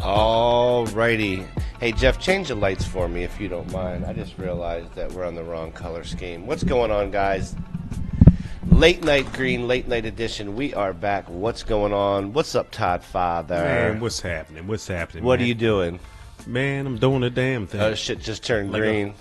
All righty. Hey, Jeff, change the lights for me if you don't mind. I just realized that we're on the wrong color scheme. What's going on, guys? Late Night Green, Late Night Edition. We are back. What's going on? What's up, Todd Father? Man, what's happening? What's happening, What man? are you doing? Man, I'm doing a damn thing. Oh, shit just turned Like green.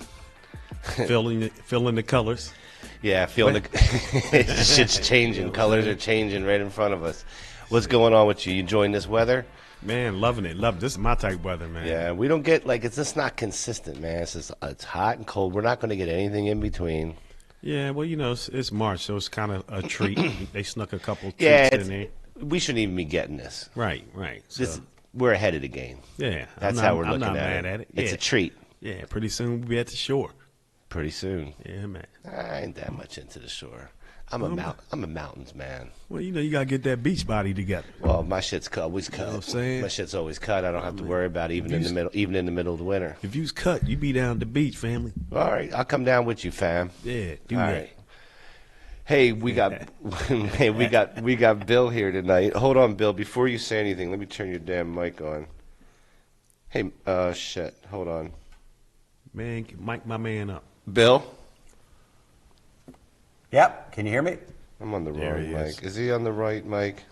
filling the colors. Yeah, feeling the shit's changing. Colors are changing right in front of us. What's going on with you? You enjoying this weather? Man, loving it. Loving it. This is my type of weather, man. Yeah, we don't get, like, it's just not consistent, man. It's hot and cold. We're not going to get anything in between. Yeah, well, you know, it's March, so it's kind of a treat. They snuck a couple treats in there. We shouldn't even be getting this. Right. So, We're ahead of the game. yeah. That's how we're looking I'm not at mad it. at it. It's Yeah. a treat. Yeah, pretty soon we'll be at the shore. Pretty soon. Yeah, man. I ain't that much into the shore. I'm a mountains man. Well, you know, you got to get that beach body together. Well, my shit's always cut. You know what I'm saying? My shit's always cut. I don't have to worry about it even in the middle of the winter. If you's cut, you be down at the beach, family. All right, I'll come down with you, fam. Yeah, do All that. right. Hey, we got Bill here tonight. Hold on, Bill. Before you say anything, let me turn your damn mic on. Hey, shit. Hold on. Man, mic my man up. Bill? Yep. Can you hear me? I'm on the There wrong he mic. Is he on the right mic?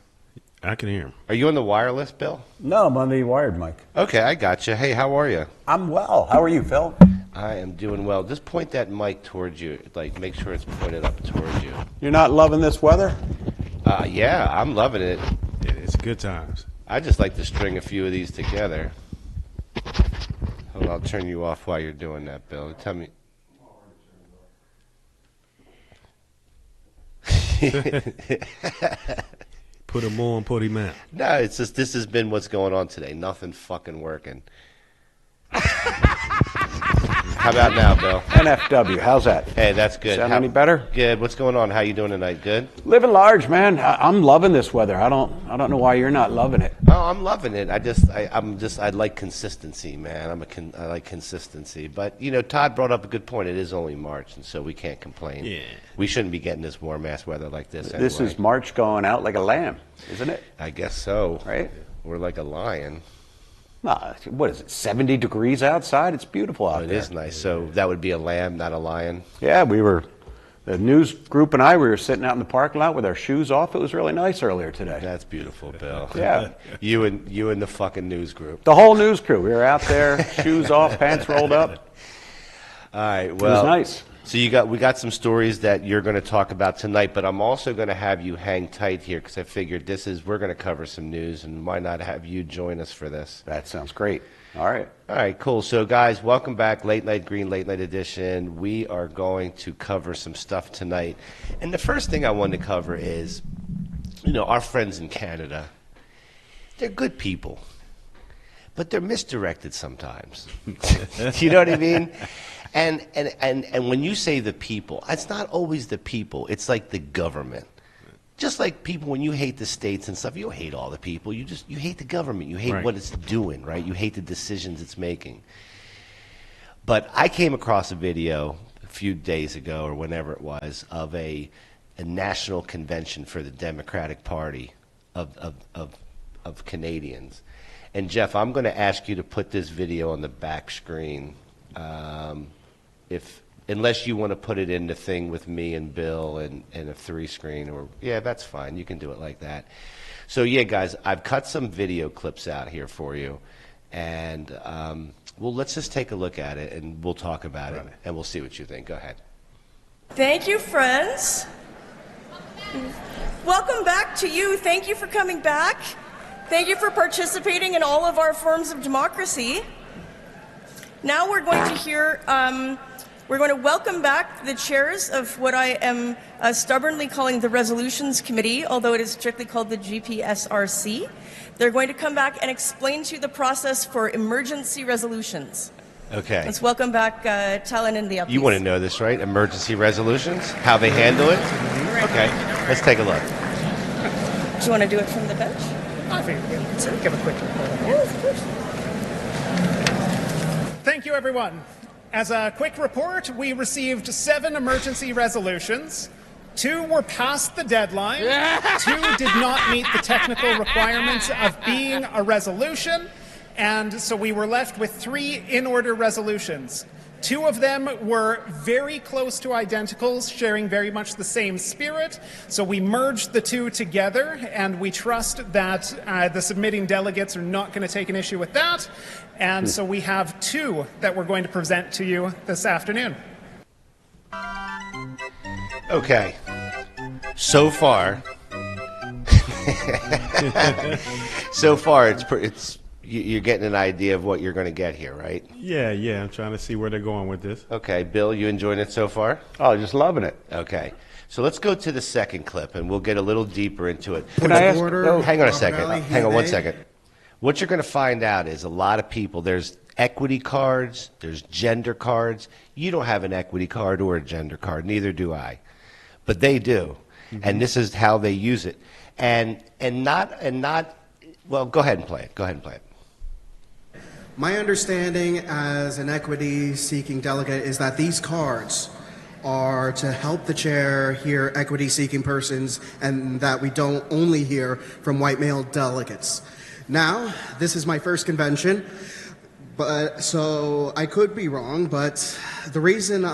I can hear him. Are you on the wireless, Bill? No, I'm on the wired mic. Okay, I got you. Hey, how are you? I'm well. How are you, Phil? I am doing well. Just point that mic towards you. Like, make sure it's pointed up towards you. You're not loving this weather? Yeah, I'm loving it. It's good times. I just like to string a few of these together. Hold on, I'll turn you off while you're doing that, Bill. Tell me. Put him on, put him out. No, it's just this has been what's going on today. Nothing fucking working. How about now, Bill? NFW. How's that? Hey, that's good. Sound any better? Good. What's going on? How you doing tonight? Good. Living large, man. I'm loving this weather. I don't know why you're not loving it. Oh, I'm loving it. I like consistency, man. I like consistency. But you know, Todd brought up a good point. It is only March, and so we can't complain. Yeah. We shouldn't be getting this warm ass weather like this. This anyway. is March going out like a lamb, isn't it? I guess so. Right? We're like a lion. What is it? 70 degrees outside. It's beautiful out It there. is nice. So that would be a lamb, not a lion. Yeah, the news group and I, we were sitting out in the parking lot with our shoes off. It was really nice earlier today. That's beautiful, Bill. Yeah. You and the fucking news group. The whole news crew. We were out there, shoes off, pants rolled up. All right. It Well, was nice. So we got some stories that you're going to talk about tonight, but I'm also going to have you hang tight here because I figured we're going to cover some news, and why not have you join us for this? That sounds great. All right. All right, cool. So, guys, welcome back, Late Night Green, Late Night Edition. We are going to cover some stuff tonight, and the first thing I want to cover is, you know, our friends in Canada. They're good people, but they're misdirected sometimes. You know what I mean? And when you say the people, it's not always the people. It's like the government. Just like people, when you hate the states and stuff, you don't hate all the people. You hate the government. You hate what it's doing, right? You hate the decisions it's making. But I came across a video a few days ago or whenever it was of a national convention for the Democratic Party of Canadians. And Jeff, I'm going to ask you to put this video on the back screen. Unless you want to put it in the thing with me and Bill and a 3-screen, or yeah, that's fine. You can do it like that. So yeah, guys, I've cut some video clips out here for you, and well, let's just take a look at it and we'll talk about it and we'll see what you think. Go ahead. Thank you, friends. Welcome back to you. Thank you for coming back. Thank you for participating in all of our forms of democracy. Now we're going to hear. We're going to welcome back the chairs of what I am stubbornly calling the Resolutions Committee, although it is strictly called the GPSRC. They're going to come back and explain to you the process for emergency resolutions. Okay. Let's welcome back Talon and the Uppies. You want to know this, right? Emergency resolutions, how they handle it? Okay, let's take a look. Do you want to do it from the bench? I think we'll give a quick report. Yeah, of course. Thank you, everyone. As a quick report, we received 7 emergency resolutions. 2 were past the deadline. 2 did not meet the technical requirements of being a resolution. And so we were left with 3 in-order resolutions. 2 of them were very close to identicals, sharing very much the same spirit. So we merged the 2 together, and we trust that the submitting delegates are not going to take an issue with that. And so we have 2 that we're going to present to you this afternoon. Okay. So far, it's you're getting an idea of what you're going to get here, right? Yeah, I'm trying to see where they're going with this. Okay, Bill, you enjoying it so far? Oh, just loving it. Okay. So let's go to the second clip, and we'll get a little deeper into it. Can I ask? Hang on a second. Hang on one second. What you're going to find out is a lot of people, there's equity cards, there's gender cards. You don't have an equity card or a gender card, neither do I. But they do. And this is how they use it. And not well, go ahead and play it. My understanding as an equity-seeking delegate is that these cards are to help the chair hear equity-seeking persons, and that we don't only hear from white male delegates. Now, this is my first convention, so I could be wrong, but the reason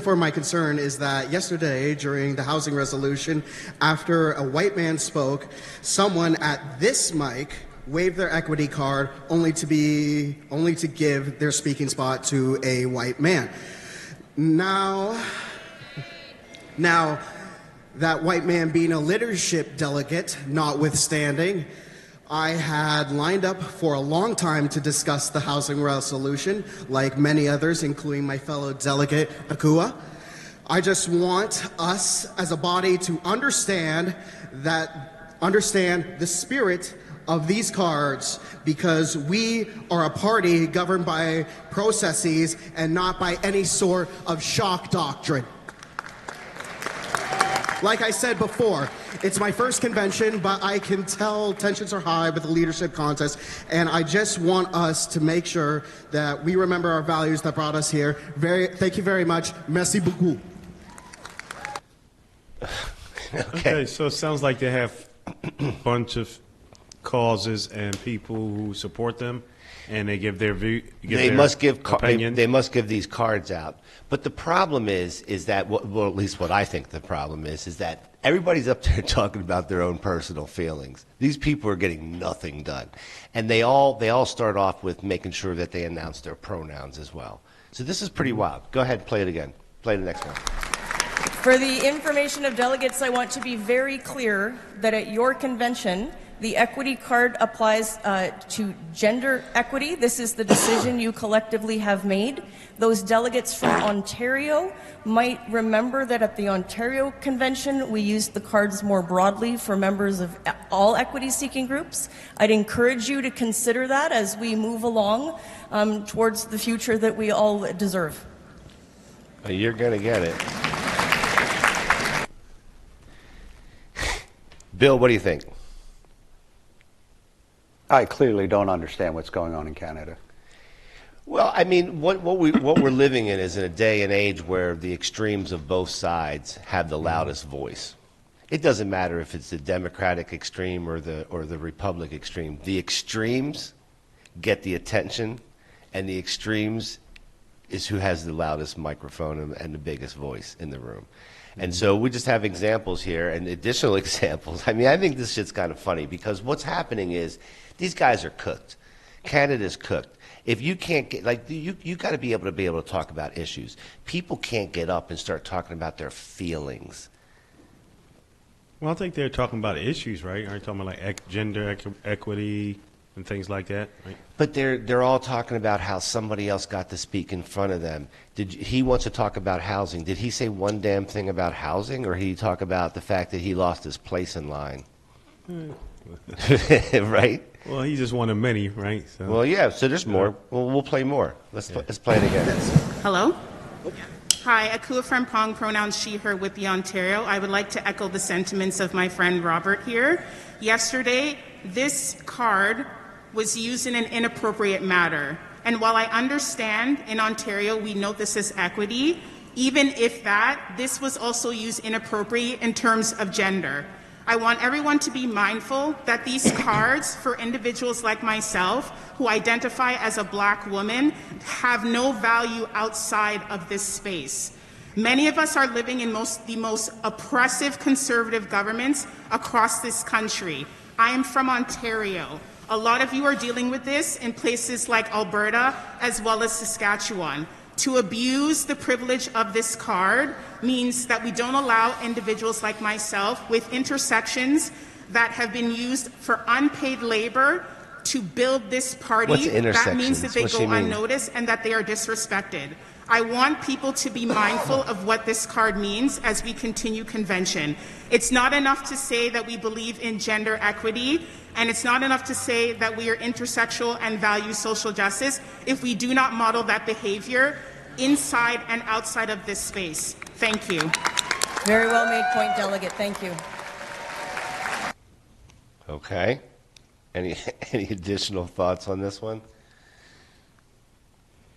for my concern is that yesterday, during the housing resolution, after a white man spoke, someone at this mic waved their equity card only to give their speaking spot to a white man. Now, that white man being a leadership delegate notwithstanding, I had lined up for a long time to discuss the housing resolution, like many others, including my fellow delegate, Akua. I just want us as a body to understand the spirit of these cards, because we are a party governed by processes and not by any sort of shock doctrine. Like I said before, it's my first convention, but I can tell tensions are high with the leadership contest, and I just want us to make sure that we remember our values that brought us here. Thank you very much. Merci beaucoup. Okay, so it sounds like they have a bunch of causes and people who support them, and they give their view. They must give opinion. they must give these cards out. But the problem is that well, at least what I think the problem is that everybody's up there talking about their own personal feelings. These people are getting nothing done, and they all start off with making sure that they announce their pronouns as well. So this is pretty wild. Go ahead and play it again. Play the next one. For the information of delegates, I want to be very clear that at your convention, the equity card applies to gender equity. This is the decision you collectively have made. Those delegates from Ontario might remember that at the Ontario convention, we used the cards more broadly for members of all equity-seeking groups. I'd encourage you to consider that as we move along towards the future that we all deserve. You're going to get it. Bill, what do you think? I clearly don't understand what's going on in Canada. Well, I mean, what we're living in is in a day and age where the extremes of both sides have the loudest voice. It doesn't matter if it's the Democratic extreme or the Republican extreme. The extremes get the attention, and the extremes is who has the loudest microphone and the biggest voice in the room. And so we just have examples here and additional examples. I mean, I think this shit's kind of funny because what's happening is these guys are cooked. Canada's cooked. If you can't get, like, you got to be able to talk about issues. People can't get up and start talking about their feelings. Well, I think they're talking about issues, right? Aren't you talking about like gender equity and things like that, right? But they're all talking about how somebody else got to speak in front of them. He wants to talk about housing. Did he say one damn thing about housing, or did he talk about the fact that he lost his place in line? Right? Well, he's just one of many, right? So. Well, yeah. So there's more. Well, we'll play more. Let's play it again. Hello. Hi, Akua from Pong, pronouns she, her with the Ontario. I would like to echo the sentiments of my friend Robert here. Yesterday, this card was used in an inappropriate manner. And while I understand in Ontario we note this as equity, even if that, this was also used inappropriately in terms of gender. I want everyone to be mindful that these cards for individuals like myself who identify as a Black woman have no value outside of this space. Many of us are living in the most oppressive conservative governments across this country. I am from Ontario. A lot of you are dealing with this in places like Alberta as well as Saskatchewan. To abuse the privilege of this card means that we don't allow individuals like myself with intersections that have been used for unpaid labor to build this party. What's intersections? That means that they What's go she mean? unnoticed and that they are disrespected. I want people to be mindful of what this card means as we continue convention. It's not enough to say that we believe in gender equity, and it's not enough to say that we are intersexual and value social justice if we do not model that behavior inside and outside of this space. Thank you. Very well made point, Delegate. Thank you. Okay. Any additional thoughts on this one?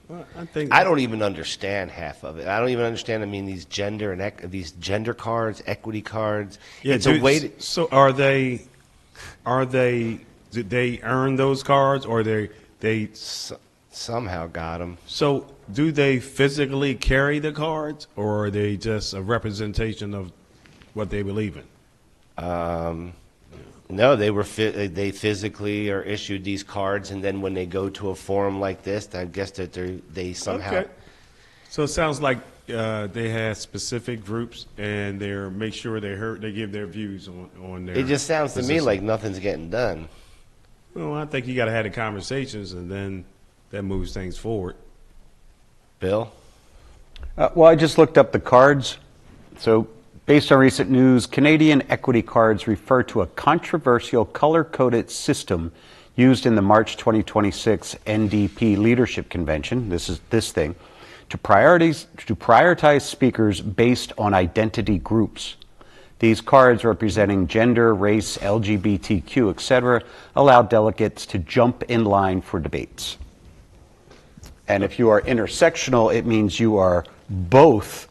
Well, I don't even understand half of it. I don't even understand. I mean, these gender and these gender cards, equity cards. Yeah, it's a way to, so did they earn those cards, or they somehow got them. So do they physically carry the cards, or are they just a representation of what they believe in? No, they physically are issued these cards, and then when they go to a forum like this, I guess that they somehow. Okay. So it sounds like they have specific groups, and they make sure they give their views on their. It just sounds to me position. like nothing's getting done. Well, I think you got to have the conversations, and then that moves things forward. Bill? Well, I just looked up the cards. So, based on recent news, Canadian equity cards refer to a controversial color-coded system used in the March 2026 NDP Leadership Convention. This is this thing. To prioritize speakers based on identity groups. These cards representing gender, race, LGBTQ, etc., allow delegates to jump in line for debates. And if you are intersectional, it means you are both.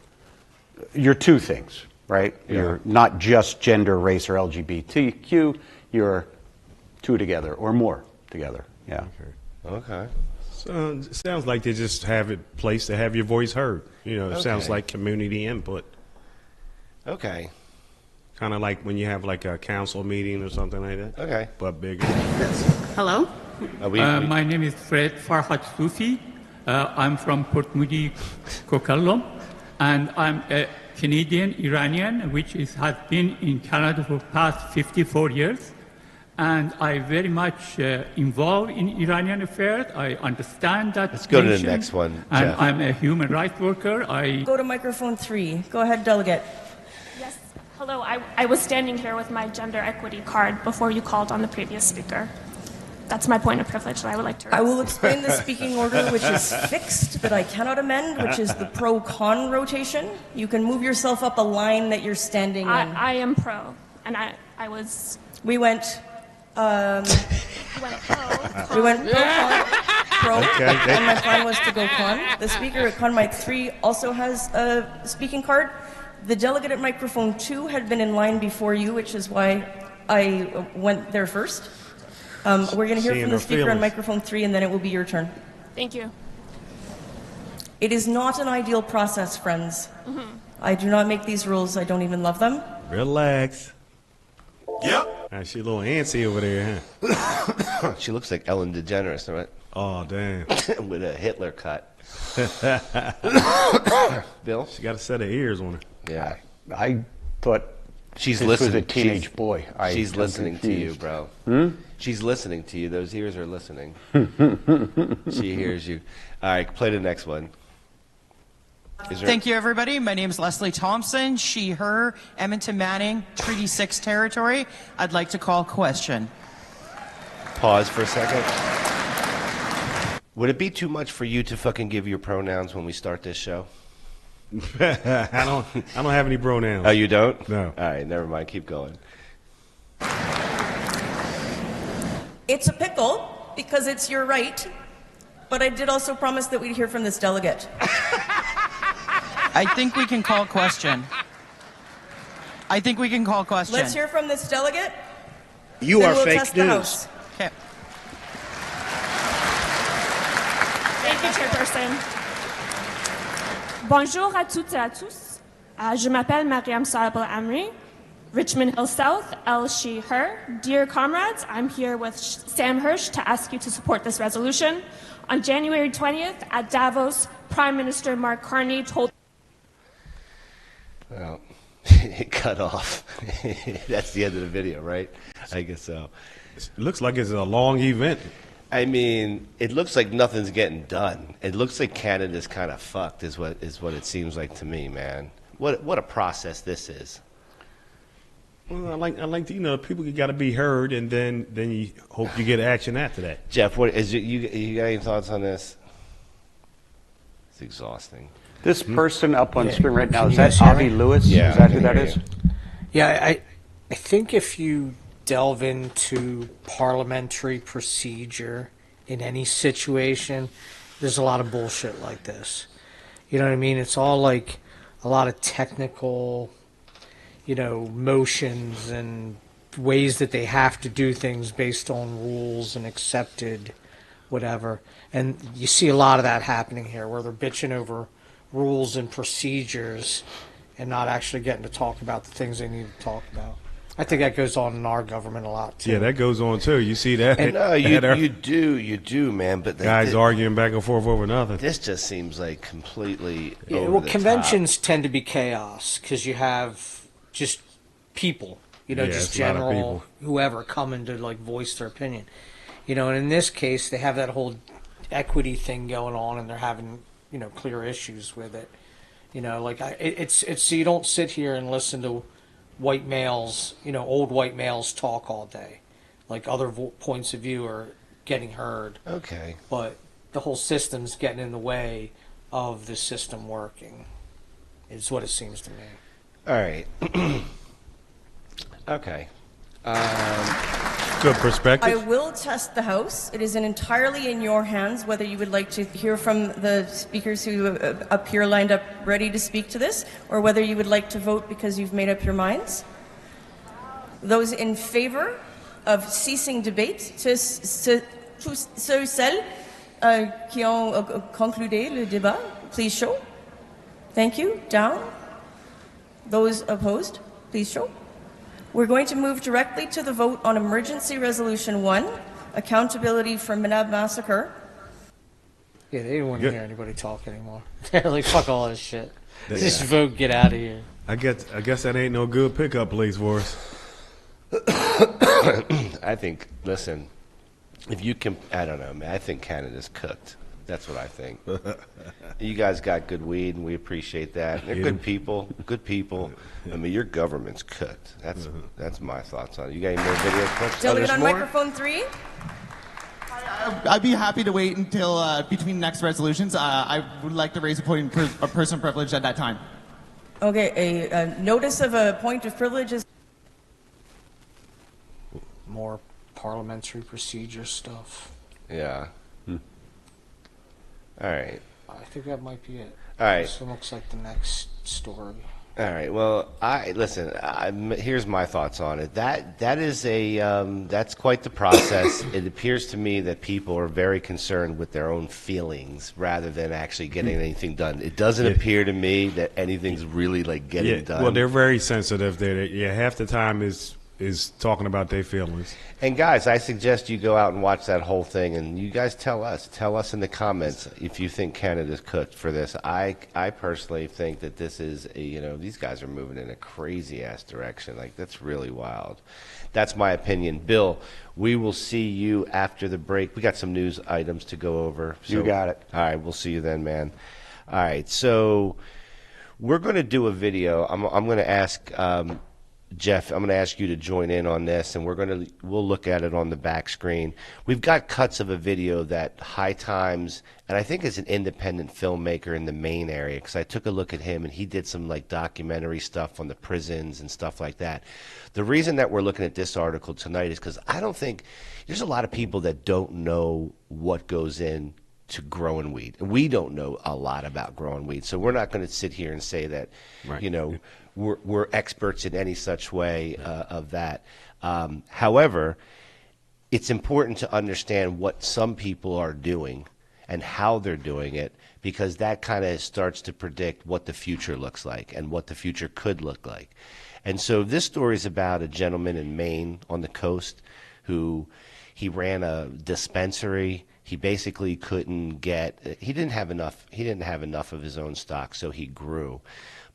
You're two things, right? Yeah. You're not just gender, race, or LGBTQ. You're two together or more together. Yeah. Okay. So it sounds like they just have it placed to have your voice heard. You know, it sounds Okay. like community input. Okay. Kind of like when you have like a council meeting or something like that. Okay. But bigger. Hello? My name is Fred Farhat Sufi. I'm from Port Moody, Coquitlam, and I'm a Canadian Iranian, which has been in Canada for past 54 years. And I very much involved in Iranian affairs. I understand that. Let's go to the nation, next one, And Jeff. I'm a human rights worker. Go to microphone 3. Go ahead, Delegate. Yes. Hello. I was standing here with my gender equity card before you called on the previous speaker. That's my point of privilege that I would like to raise. I will explain the speaking order, which is fixed, that I cannot amend, which is the pro-con rotation. You can move yourself up a line that you're standing in. I am pro, and I was. We went. Went pro. We went pro-con. Pro. Okay. And my plan was to go con. The speaker at con mic 3 also has a speaking card. The delegate at microphone 2 had been in line before you, which is why I went there first. We're going to hear Seeing from the her speaker on feelings. microphone 3, and then it will be your turn. Thank you. It is not an ideal process, friends. I do not make these rules. I don't even love them. Relax. Yep. She's a little antsy over there, huh? She looks like Ellen DeGeneres, right? Oh, damn. With a Hitler cut. Bill? She got a set of ears on her. Yeah. I thought She's this listening. was a teenage She's- boy. She's I'm listening to you, confused. bro. She's listening to you. Those ears are listening. She hears you. All right, play the next one. Thank you, everybody. My name is Leslie Thompson. She, her, Edmonton Manning, Treaty 6 territory. I'd like to call question. Pause for a second. Would it be too much for you to fucking give your pronouns when we start this show? I don't have any pronouns. Oh, you don't? No. All right, never mind. Keep going. It's a pickle, because it's your right, but I did also promise that we'd hear from this delegate. I think we can call question. I think we can call question. Let's hear from this delegate. You then are we'll fake test the news. House. Okay. Thank you, Chairperson. Bonjour à toutes et à tous. Je m'appelle Mariam Saabal Amri, Richmond Hill South, L. She, Her. Dear comrades, I'm here with Sam Hirsch to ask you to support this resolution. On January 20th at Davos, Prime Minister Mark Carney told... Well, it cut off. That's the end of the video, right? I guess so. It looks like it's a long event. I mean, it looks like nothing's getting done. It looks like Canada's kind of fucked, is what it seems like to me, man. What a process this is. Well, I like to, people got to be heard, and then you hope you get action after that. Jeff, what is it, you got any thoughts on this? It's exhausting. This person up on screen right now, Can is you that guys hear Avi me? Lewis? Yeah, Is that I who can that hear is? you. Yeah, I think if you delve into parliamentary procedure in any situation, there's a lot of bullshit like this. You know what I mean? It's all like a lot of technical, motions and ways that they have to do things based on rules and accepted whatever. And you see a lot of that happening here where they're bitching over rules and procedures and not actually getting to talk about the things they need to talk about. I think that goes on in our government a lot too. Yeah, that goes on too. You see that? No, you do, man. But guys arguing back and forth over nothing. This just seems like completely Yeah, over well, the conventions tend to be chaos because you have just people, Yeah, just it's a lot of general people. whoever coming to like voice their opinion. And in this case, they have that whole equity thing going on, and they're having clear issues with it. It's so you don't sit here and listen to white males, old white males talk all day. Like other points of view are getting heard. Okay. But the whole system's getting in the way of the system working, is what it seems to me. All right. Okay. Good perspective. I will test the House. It is entirely in your hands whether you would like to hear from the speakers who up here lined up ready to speak to this, or whether you would like to vote because you've made up your minds. Those in favor of ceasing debate, tous celles qui ont concludé le débat, please show. Thank you. Down. Those opposed, please show. We're going to move directly to the vote on Emergency Resolution 1, Accountability for Manab Massacre. Yeah, they didn't want to hear anybody talk anymore. They're like, fuck all this shit. Just vote, get out of here. I guess that ain't no good pickup place for us. I think, listen, if you can, I don't know, man, I think Canada's cooked. That's what I think. You guys got good weed, and we appreciate that. They're good people. Good people. I mean, your government's cooked. That's my thoughts on it. You got any more video clips? Delegate on microphone 3. I'd be happy to wait until between next resolutions. I would like to raise a point of personal privilege at that time. Okay, a notice of a point of privilege is... More parliamentary procedure stuff. Yeah. All right. I think that might be it. All right. This looks like the next story. All right. Well, here's my thoughts on it. That is that's quite the process. It appears to me that people are very concerned with their own feelings rather than actually getting anything done. It doesn't appear to me that anything's really like getting done. Well, they're very sensitive. Half the time is talking about their feelings. And guys, I suggest you go out and watch that whole thing, and you guys tell us in the comments if you think Canada's cooked for this. I personally think that this is these guys are moving in a crazy ass direction. Like, that's really wild. That's my opinion. Bill, we will see you after the break. We got some news items to go over. So, you got it. All right, we'll see you then, man. All right, so we're going to do a video. I'm going to ask Jeff, I'm going to ask you to join in on this, and we'll look at it on the back screen. We've got cuts of a video that High Times, and I think is an independent filmmaker in the Maine area, because I took a look at him, and he did some like documentary stuff on the prisons and stuff like that. The reason that we're looking at this article tonight is because I don't think there's a lot of people that don't know what goes in to growing weed. And we don't know a lot about growing weed, so we're not going to sit here and say that, Right. you know, we're experts in any such way of that. However, it's important to understand what some people are doing and how they're doing it, because that kind of starts to predict what the future looks like and what the future could look like. And so this story is about a gentleman in Maine on the coast who he ran a dispensary. He basically couldn't get, he didn't have enough of his own stock, so he grew.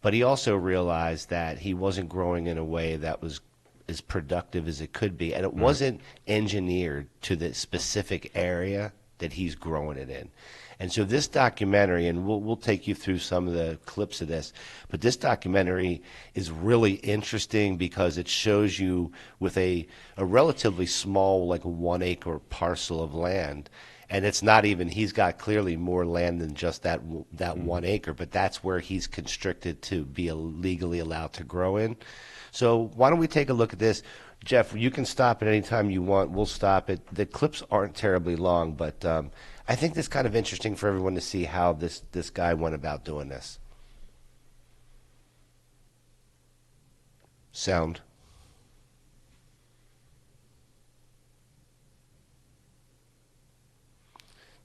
But he also realized that he wasn't growing in a way that was as productive as it could be, and it wasn't engineered to the specific area that he's growing it in. And so this documentary, and we'll take you through some of the clips of this, but this documentary is really interesting because it shows you with a relatively small, like a 1 acre parcel of land. And it's not even, he's got clearly more land than just that 1 acre, but that's where he's constricted to be legally allowed to grow in. So why don't we take a look at this? Jeff, you can stop at any time you want. We'll stop it. The clips aren't terribly long, but I think this is kind of interesting for everyone to see how this guy went about doing this. Sound.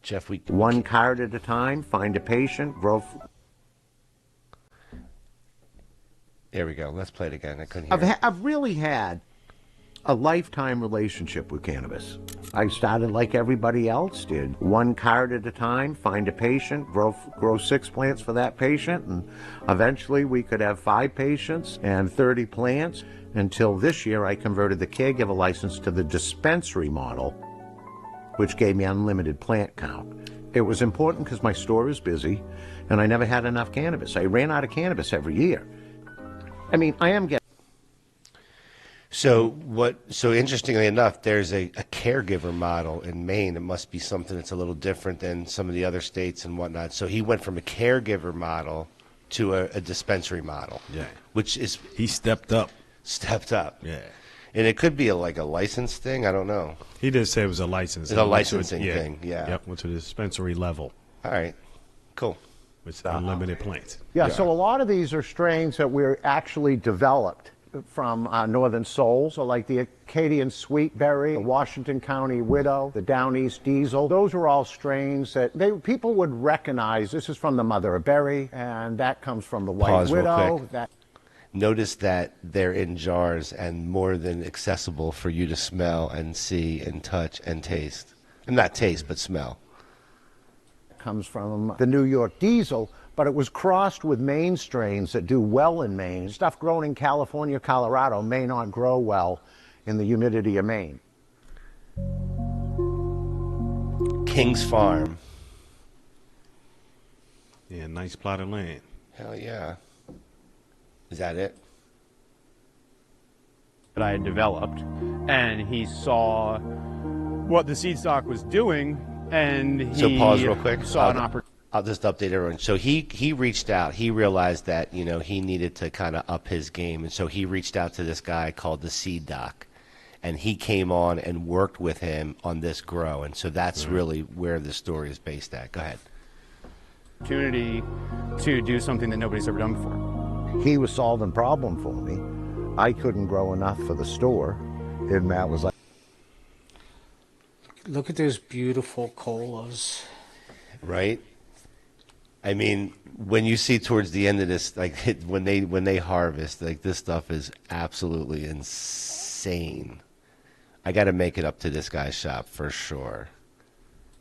Jeff, one card at a time, find a patient, grow. There we go. Let's play it again. I couldn't hear it. I've really had a lifetime relationship with cannabis. I started like everybody else did. One card at a time, find a patient, grow 6 plants for that patient, and eventually we could have 5 patients and 30 plants. Until this year, I converted the caregiver license to the dispensary model, which gave me unlimited plant count. It was important because my store is busy, and I never had enough cannabis. I ran out of cannabis every year. I mean, I am getting... So interestingly enough, there's a caregiver model in Maine. It must be something that's a little different than some of the other states and whatnot. So he went from a caregiver model to a dispensary model. Yeah. Which is... He stepped up. Stepped up. Yeah. And it could be like a license thing. I don't know. He did say it was a license. It's a licensing thing, yeah. Yep, went to the dispensary level. All right. Cool. With unlimited plants. Yeah, so a lot of these are strains that were actually developed from Northern Soul, so like the Acadian Sweetberry, the Washington County Widow, the Down East Diesel. Those are all strains that people would recognize. This is from the Mother of Berry, and that comes from the White Pause Widow. real quick. Notice that they're in jars and more than accessible for you to smell and see and touch and taste. And not taste, but smell. Comes from the New York Diesel, but it was crossed with Maine strains that do well in Maine. Stuff grown in California, Colorado may not grow well in the humidity of Maine. King's Farm. Yeah, nice plot of land. Hell yeah. Is that it? That I had developed, and he saw what the seed stock was doing, and he So pause real quick. saw an opportunity. I'll just update everyone. So he reached out. He realized that, you know, he needed to kind of up his game, and so he reached out to this guy called the Seed Doc, and he came on and worked with him on this grow, and so that's really where the story is based at. Go ahead. Opportunity to do something that nobody's ever done before. He was solving problem for me. I couldn't grow enough for the store, and Matt was like, Look at those beautiful colas. Right? I mean, when you see towards the end of this, like when they harvest, like this stuff is absolutely insane. I got to make it up to this guy's shop for sure.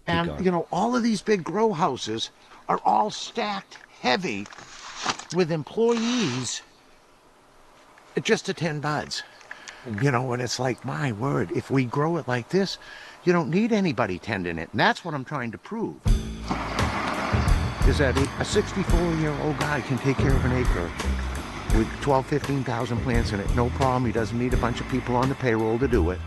and you know, all of these big grow houses are all stacked heavy with employees just to tend buds. You know, and it's like, my word, if we grow it like this, you don't need anybody tending it. And that's what I'm trying to prove. Is that a 64-year-old guy can take care of an acre with 12, 15,000 plants in it, no problem. He doesn't need a bunch of people on the payroll to do it.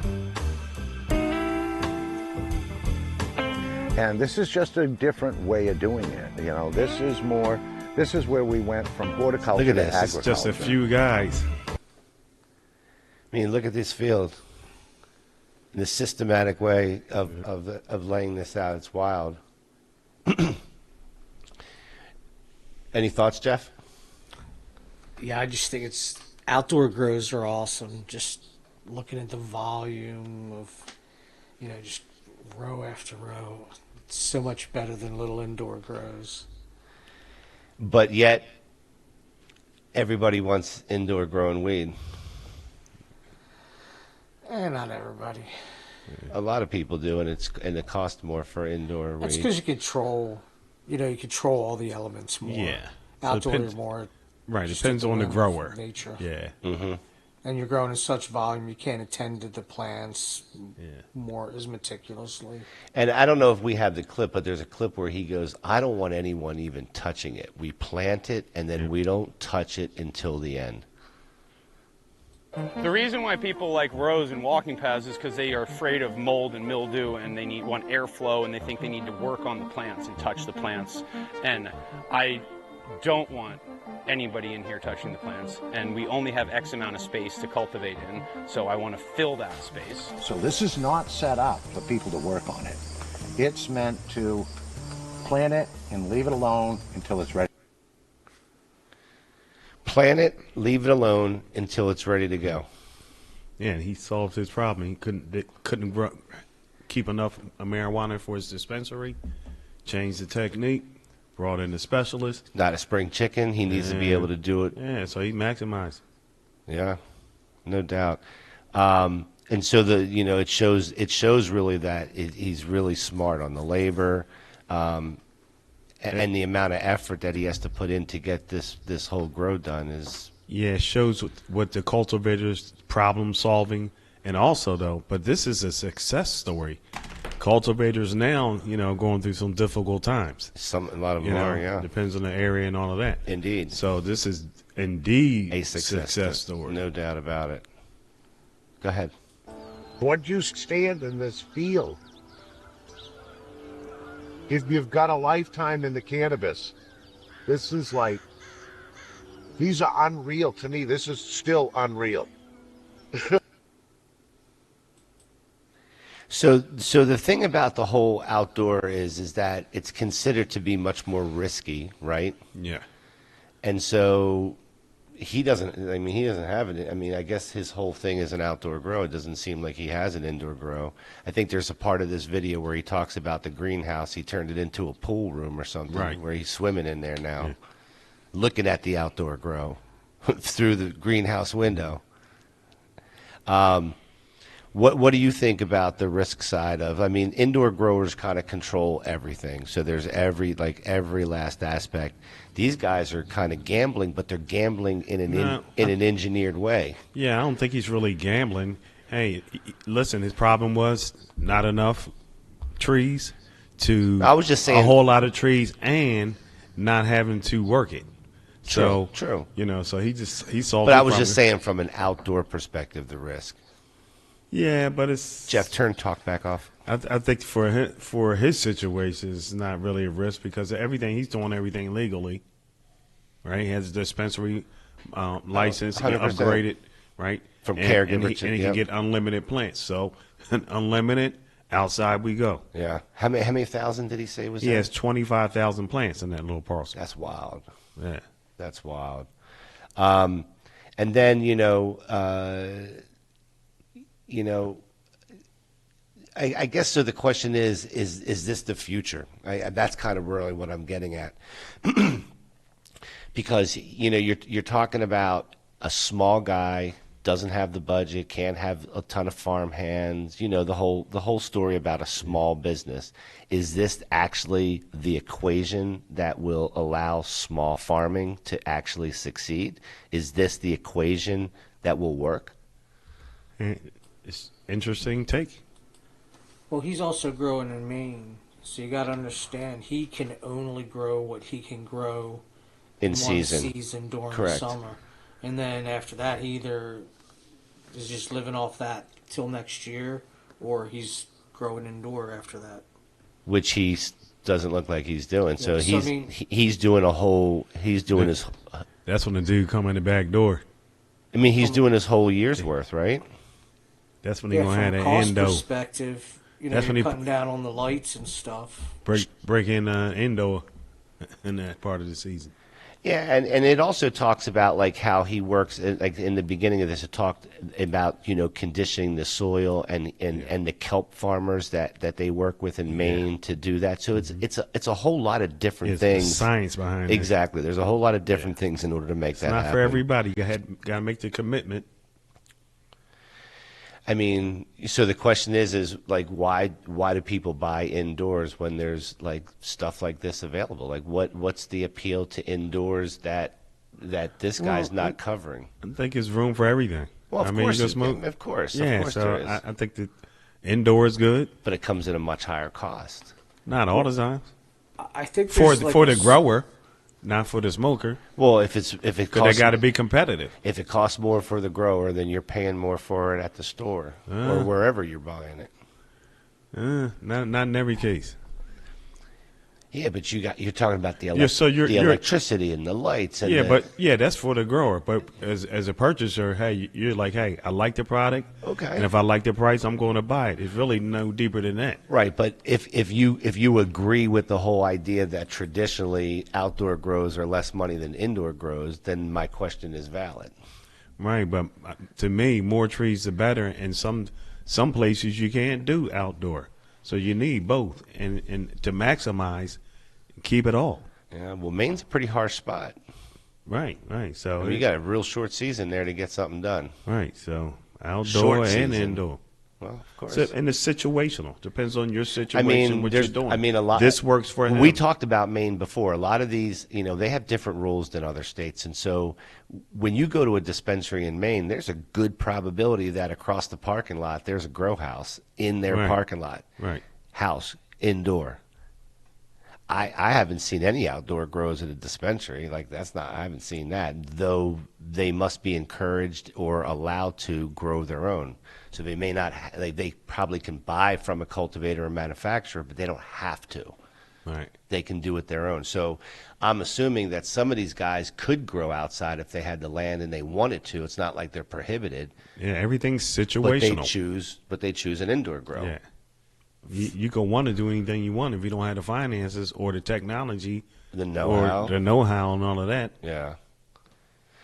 And this is just a different way of doing it. You know, this is where we went from horticulture Look at to this. agriculture. It's just a few guys. I mean, look at this field. The systematic way of laying this out, it's wild. Any thoughts, Jeff? Yeah, I just think it's outdoor grows are awesome. Just looking at the volume of, just row after row. It's so much better than little indoor grows. But yet, everybody wants indoor growing weed. Not everybody. A lot of people do, and it costs more for indoor That's weed. because you control all the elements more. Yeah. Outdoor, So it depends, you're more. right. just Depends at the on the whim of grower. Nature. Yeah. Mm-hmm. And you're growing in such volume, you can't attend to the plants more as meticulously. And I don't know if we have the clip, but there's a clip where he goes, I don't want anyone even touching it. We plant it, and then we don't touch it until the end. The reason why people like rows and walking paths is because they are afraid of mold and mildew, and they want airflow, and they think they need to work on the plants and touch the plants. And I don't want anybody in here touching the plants, and we only have X amount of space to cultivate in, so I want to fill that space. So this is not set up for people to work on it. It's meant to plant it and leave it alone until it's ready. Plant it, leave it alone until it's ready to go. Yeah, and he solved his problem. He couldn't keep enough marijuana for his dispensary. Changed the technique. Brought in the specialist. Not a spring chicken. He needs to be able to do it. Yeah, so he maximized. Yeah, no doubt. And so it shows really that he's really smart on the labor, and the amount of effort that he has to put in to get this whole grow done is. Yeah, it shows what the cultivators problem solving, and also but this is a success story. Cultivators now, going through some difficult times. A lot of them are, yeah. Depends on the area and all of that. Indeed. So this is indeed a success story. No doubt about it. Go ahead. Would you stand in this field if you've got a lifetime in the cannabis? This is these are unreal to me. This is still unreal. So the thing about the whole outdoor is that it's considered to be much more risky, right? Yeah. And so he doesn't have it. I mean, I guess his whole thing is an outdoor grow. It doesn't seem like he has an indoor grow. I think there's a part of this video where he talks about the greenhouse. He turned it into a pool room or something, right, where he's swimming in there now, looking at the outdoor grow through the greenhouse window. What do you think about the risk side of? I mean, indoor growers kind of control everything. So there's every last aspect. These guys are kind of gambling, but they're gambling in an engineered way. Yeah, I don't think he's really gambling. Hey, listen, his problem was not enough trees I was just saying a whole lot of trees and not having to work it. True. So he solved. But I was just saying from an outdoor perspective, the risk. Yeah, but it's Jeff. Talk back off. I think for his situation, it's not really a risk because he's doing everything legally, right? He has a dispensary license, he can upgrade it, right? From caregiver and he can get unlimited plants. So unlimited, outside we go. Yeah. How many thousand did he say was? He has 25,000 plants in that little parcel. That's wild. Yeah, that's wild. And then I guess so. The question is this the future? That's kind of really what I'm getting at, because you're talking about a small guy, doesn't have the budget, can't have a ton of farm hands. The whole story about a small business. Is this actually the equation that will allow small farming to actually succeed? Is this the equation that will work? It's interesting take. Well, he's also growing in Maine, so you got to understand he can only grow what he can grow in one season during Correct. the summer, and then after that, he either is just living off that till next year, or he's growing indoor after that. Which he doesn't look like he's doing. Yeah, so he's doing his. That's when the dude come in the back door. I mean, he's doing his whole year's worth, right? That's when he's gonna have that from a cost endo. perspective, That's when you're he cutting down on the lights and stuff. break in indoor in that part of the season. Yeah, and it also talks about like how he works. Like in the beginning of this, it talked about conditioning the soil and the kelp farmers that they work with in Maine to do that. So it's a whole lot of different things. Science behind it. Exactly. There's a whole lot of different things in order to make that Not happen. for everybody. You got to make the commitment. I mean, so the question is like why do people buy indoors when there's like stuff like this available? Like what's the appeal to indoors that this guy's not covering? I think there's room for everything. Well, of course, of course, yeah. Of course So there is. I think that indoor is good, but it comes at a much higher cost. Not all the time. I think for the grower. Not for the smoker. Well, if it costs, they got to be competitive. If it costs more for the grower, then you're paying more for it at the store or wherever you're buying it. Not in every case. Yeah, but you're talking about the electricity and the lights. And that's for the grower. But as a purchaser, hey, you're like, hey, I like the product. Okay. And if I like the price, I'm going to buy it. It's really no deeper than that. Right, but if you agree with the whole idea that traditionally outdoor grows are less money than indoor grows, then my question is valid. Right, but to me, more trees the better. And some places you can't do outdoor, so you need both, and to maximize. Keep it all. Yeah, well, Maine's a pretty harsh spot. Right. So I mean, you got a real short season there to get something done. Right. So outdoor and indoor. Well, of course. So, and it's situational. Depends on your situation. What you're doing. I mean, a lot. This works for him. We talked about Maine before. A lot of these, they have different rules than other states, and so when you go to a dispensary in Maine, there's a good probability that across the parking lot there's a grow house in their parking lot. Right. House indoor. I haven't seen any outdoor grows at a dispensary. Like I haven't seen that, though they must be encouraged or allowed to grow their own. So they may not, they probably can buy from a cultivator or manufacturer, but they don't have to. Right. They can do it their own. So I'm assuming that some of these guys could grow outside if they had the land and they wanted to. It's not like they're prohibited. Yeah, everything's situational. But they choose an indoor grow. Yeah. You can want to do anything you want if you don't have the finances or the technology, the know-how, and all of that. Yeah.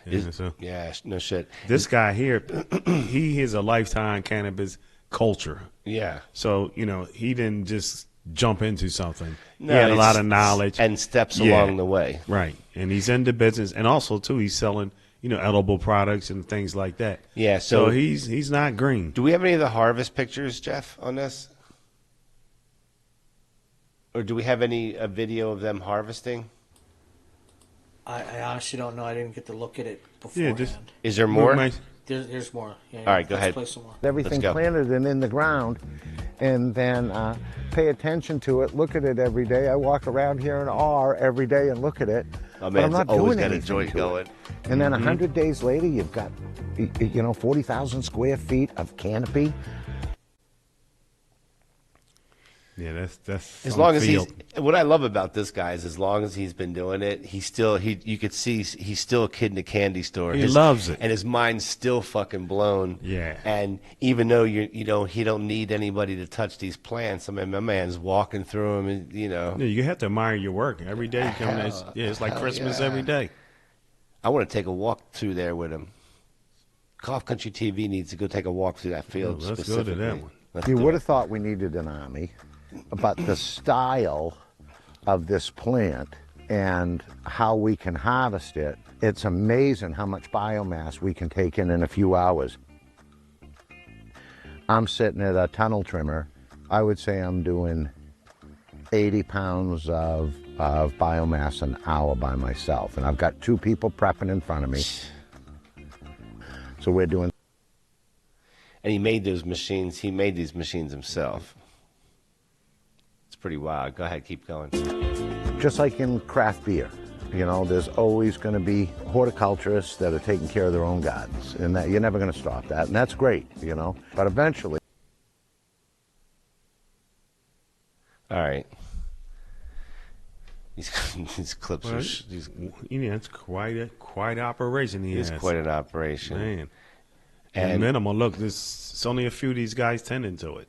No shit. This guy here, he is a lifetime cannabis culture. Yeah. So he didn't just jump into something. No, he had a lot of knowledge and steps along the way. Right, and he's in the business, and also too, he's selling edible products and things like that. Yeah. So he's not green. Do we have any of the harvest pictures, Jeff, on this? Or do we have any video of them harvesting? I honestly don't know. I didn't get to look at it beforehand. Is there more? There's more. Yeah, all right, go ahead. Play some more. Everything planted and in the ground, and then pay attention to it. Look at it every day. I walk around here in awe every day and look at it. Oh man, I'm not always got a joint going. And then 100 days later, you've got 40,000 square feet of canopy. Yeah, that's as long as he's. What I love about this guy is as long as he's been doing it, you could see he's still a kid in a candy store. He loves it, and his mind's still fucking blown. Yeah. And even though he don't need anybody to touch these plants. I mean, my man's walking through them, and Yeah, you have to admire your work every day. You come in, it's like Christmas every day. I want to take a walk through there with him. Cough Country TV needs to go take a walk through that field. Let's go to that one. You would have thought we needed an army. But the style of this plant and how we can harvest it, it's amazing how much biomass we can take in a few hours. I'm sitting at a tunnel trimmer. I would say I'm doing 80 pounds of biomass an hour by myself. And I've got 2 people prepping in front of me. So we're doing. And he made these machines himself. Pretty wild. Go ahead, keep going. Just like in craft beer, there's always going to be horticulturists that are taking care of their own gardens, and that you're never going to stop that, and that's great, But eventually. All right. These clips are. It's quite operation. It's quite an operation, man. And minimal. Look, it's only a few of these guys tending to it.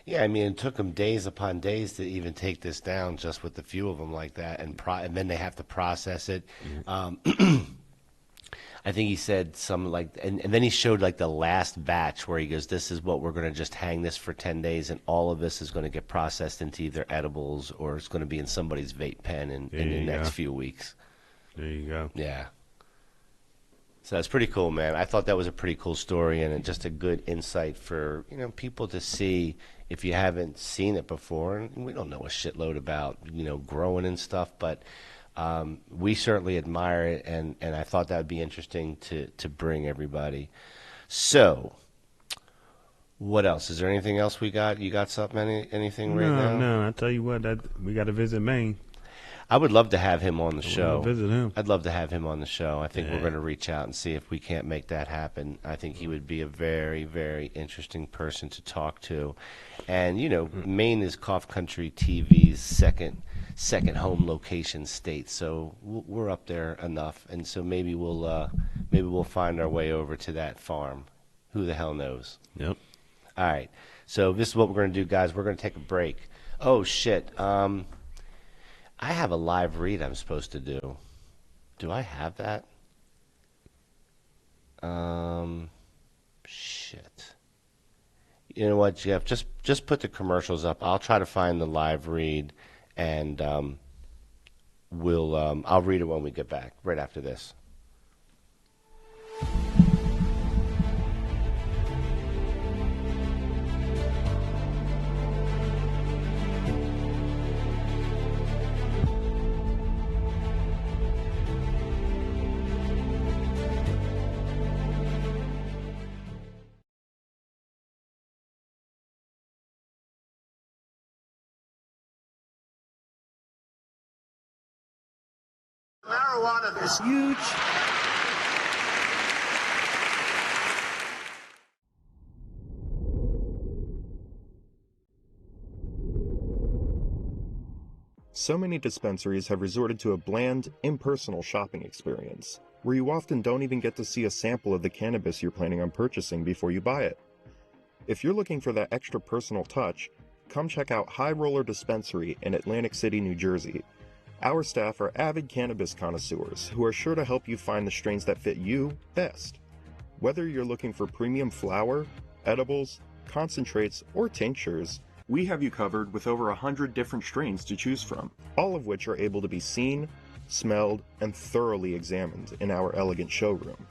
Yeah, I mean, it took them days upon days to even take this down, just with a few of them like that, and then they have to process it. I think he said some like, and then he showed like the last batch where he goes, "This is what we're going to just hang this for 10 days, and all of this is going to get processed into either edibles or it's going to be in somebody's vape pen in the next few weeks." There you go. Yeah. So that's pretty cool, man. I thought that was a pretty cool story and just a good insight for, people to see if you haven't seen it before. And we don't know a shitload about, growing and stuff, but we certainly admire it, and I thought that would be interesting to bring everybody. So, what else? Is there anything else we got? You got something, anything right now? No, I tell you what, we got to visit Maine. I would love to have him on the show. Visit him. I'd love to have him on the show. I think we're going to reach out and see if we can't make that happen. I think he would be a very, very interesting person to talk to. And, Maine is Cough Country TV's second home location state, so we're up there enough. And so maybe we'll find our way over to that farm. Who the hell knows? Yep. All right. So this is what we're going to do, guys. We're going to take a break. Oh, shit. I have a live read I'm supposed to do. Do I have that? Shit. You know what, Jeff? Just put the commercials up. I'll try to find the live read, and I'll read it when we get back, right after this. Marijuana is huge. So many dispensaries have resorted to a bland, impersonal shopping experience, where you often don't even get to see a sample of the cannabis you're planning on purchasing before you buy it. If you're looking for that extra personal touch, come check out High Roller Dispensary in Atlantic City, New Jersey. Our staff are avid cannabis connoisseurs who are sure to help you find the strains that fit you best. Whether you're looking for premium flower, edibles, concentrates, or tinctures, we have you covered with over 100 different strains to choose from, all of which are able to be seen, smelled, and thoroughly examined in our elegant showroom.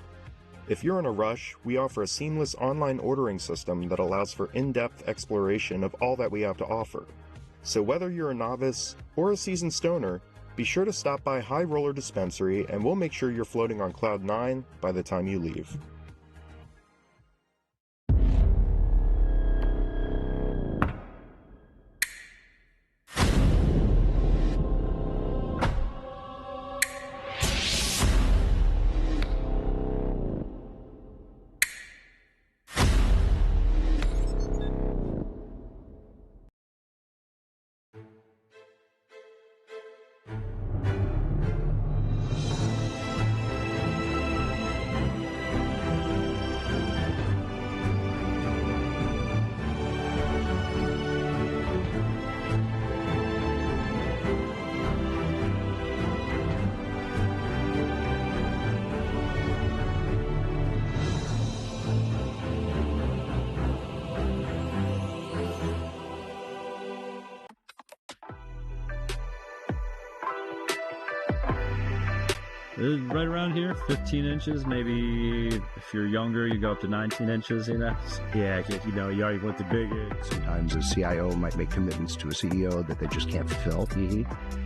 If you're in a rush, we offer a seamless online ordering system that allows for in-depth exploration of all that we have to offer. So whether you're a novice or a seasoned stoner, be sure to stop by High Roller Dispensary and we'll make sure you're floating on Cloud 9 by the time you leave. Right around here, 15 inches, maybe if you're younger, you go up to 19 inches, Yeah, you already went the bigger. Sometimes a CIO might make commitments to a CEO that they just can't fulfill.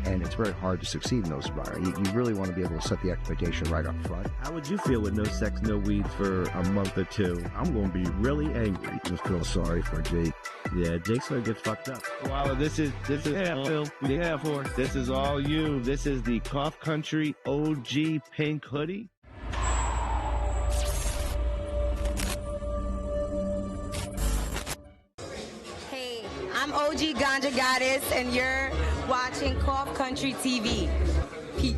And it's very hard to succeed in those environments. You really want to be able to set the expectation right up front. How would you feel with no sex, no weed for a month or two? I'm going to be really angry. Just feel sorry for Jake. Yeah, Jake's going to get fucked up. Wow, this is Phil. Yeah, for this is all you. This is the Cough Country OG pink hoodie. Hey, I'm OG Ganja Goddess, and you're watching Cough Country TV. Peace.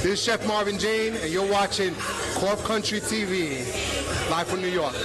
This is Chef Marvin Jane, and you're watching Cough Country TV, live from New York.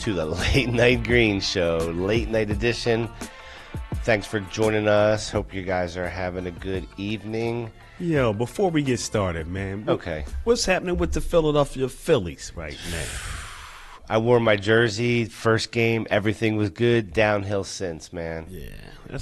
to the Late Night Green Show, late night edition. Thanks for joining us. Hope you guys are having a good evening. Yo, before we get started, man. Okay. What's happening with the Philadelphia Phillies right now? I wore my jersey, first game, everything was good. Downhill since, man. Yeah.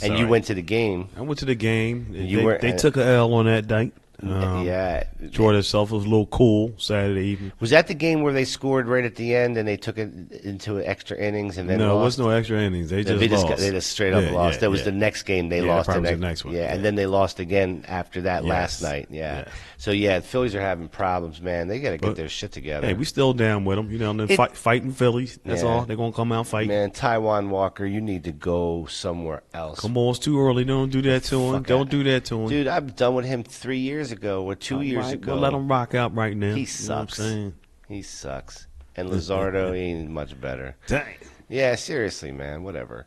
And you went to the game. I went to the game. They took a L on that night. Yeah. Jordan itself was a little cool Saturday evening. Was that the game where they scored right at the end and they took it into extra innings and then No, lost? it was no extra innings. They just lost. They just straight up lost. That was the next game they lost. The next one. Yeah, and then they lost again after that last night. Yeah. So, the Phillies are having problems, man. They got to get their shit together. Hey, we still down with them. You know, fighting Phillies. That's all. They're going to come out fighting. Man, Taiwan Walker, you need to go somewhere else. Come on, it's too early. Don't do that to him. Don't do that to him. Dude, I'm done with him 3 years ago or 2 years ago. We'll let him rock out right now. He sucks. You know what I'm saying? He sucks. And Luzardo ain't much better. Dang. Yeah, seriously, man. Whatever.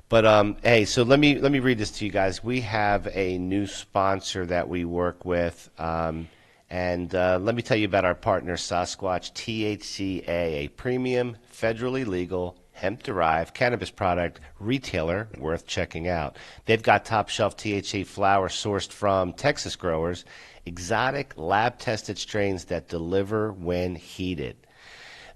But hey, so let me read this to you guys. We have a new sponsor that we work with, and let me tell you about our partner, Sasquatch THCA, a premium, federally legal, hemp-derived cannabis product retailer worth checking out. They've got top-shelf THC flower sourced from Texas growers, exotic lab-tested strains that deliver when heated.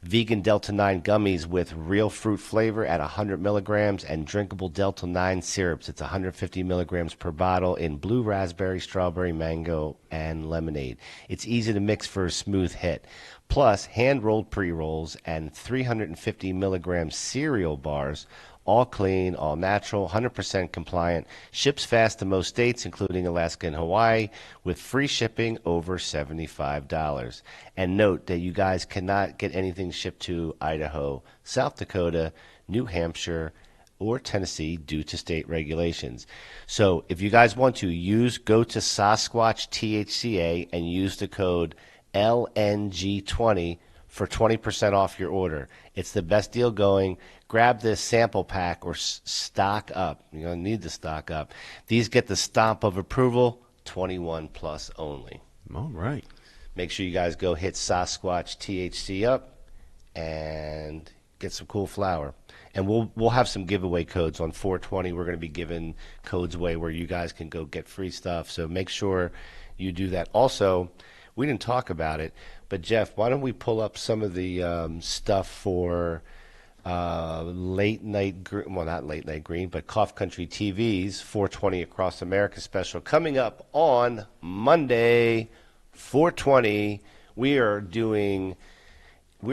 Vegan Delta-9 gummies with real fruit flavor at 100 milligrams and drinkable Delta-9 syrups. It's 150 milligrams per bottle in blue raspberry, strawberry, mango, and lemonade. It's easy to mix for a smooth hit. Plus, hand-rolled pre-rolls and 350 milligram cereal bars, all clean, all natural, 100% compliant, ships fast to most states, including Alaska and Hawaii, with free shipping over $75. And note that you guys cannot get anything shipped to Idaho, South Dakota, New Hampshire, or Tennessee due to state regulations. So if you guys want to go to Sasquatch THCA and use the code LNG20 for 20% off your order. It's the best deal going. Grab this sample pack or stock up. You're going to need to stock up. These get the stamp of approval, 21 plus only. All right. Make sure you guys go hit Sasquatch THC up and get some cool flower. And we'll have some giveaway codes on 420. We're going to be giving codes away where you guys can go get free stuff. So make sure you do that. Also, we didn't talk about it, but Jeff, why don't we pull up some of the stuff for late night, well, not late night green, but Cough Country TV's 420 Across America special coming up on Monday, 420. We're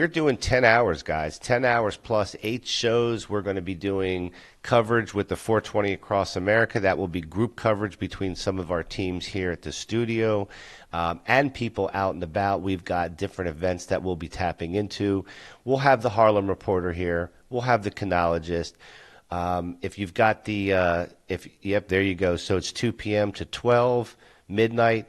doing 10 hours, guys. 10 hours plus 8 shows. We're going to be doing coverage with the 420 Across America. That will be group coverage between some of our teams here at the studio and people out and about. We've got different events that we'll be tapping into. We'll have the Harlem Reporter here. We'll have the Canologist. If you've got yep, there you go. So it's 2 p.m. to 12 midnight.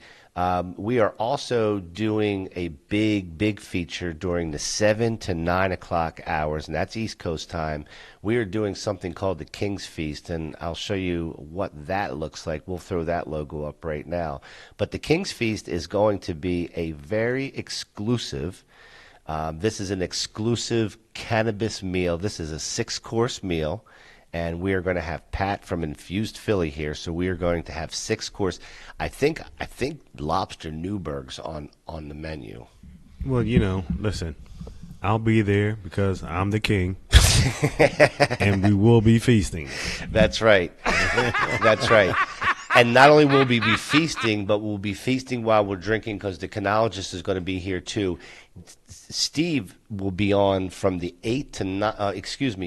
We are also doing a big feature during the 7 to 9 o'clock hours, and that's East Coast time. We are doing something called the King's Feast, and I'll show you what that looks like. We'll throw that logo up right now. But the King's Feast is going to be a very exclusive, this is an exclusive cannabis meal. This is a 6-course meal. And we are going to have Pat from Infused Philly here, so we are going to have 6-course. I think lobster Newburg's on the menu. Well, listen, I'll be there because I'm the king, and we will be feasting. That's right. That's right. And not only will we be feasting, but we'll be feasting while we're drinking because the Canologist is going to be here too. Steve will be on from the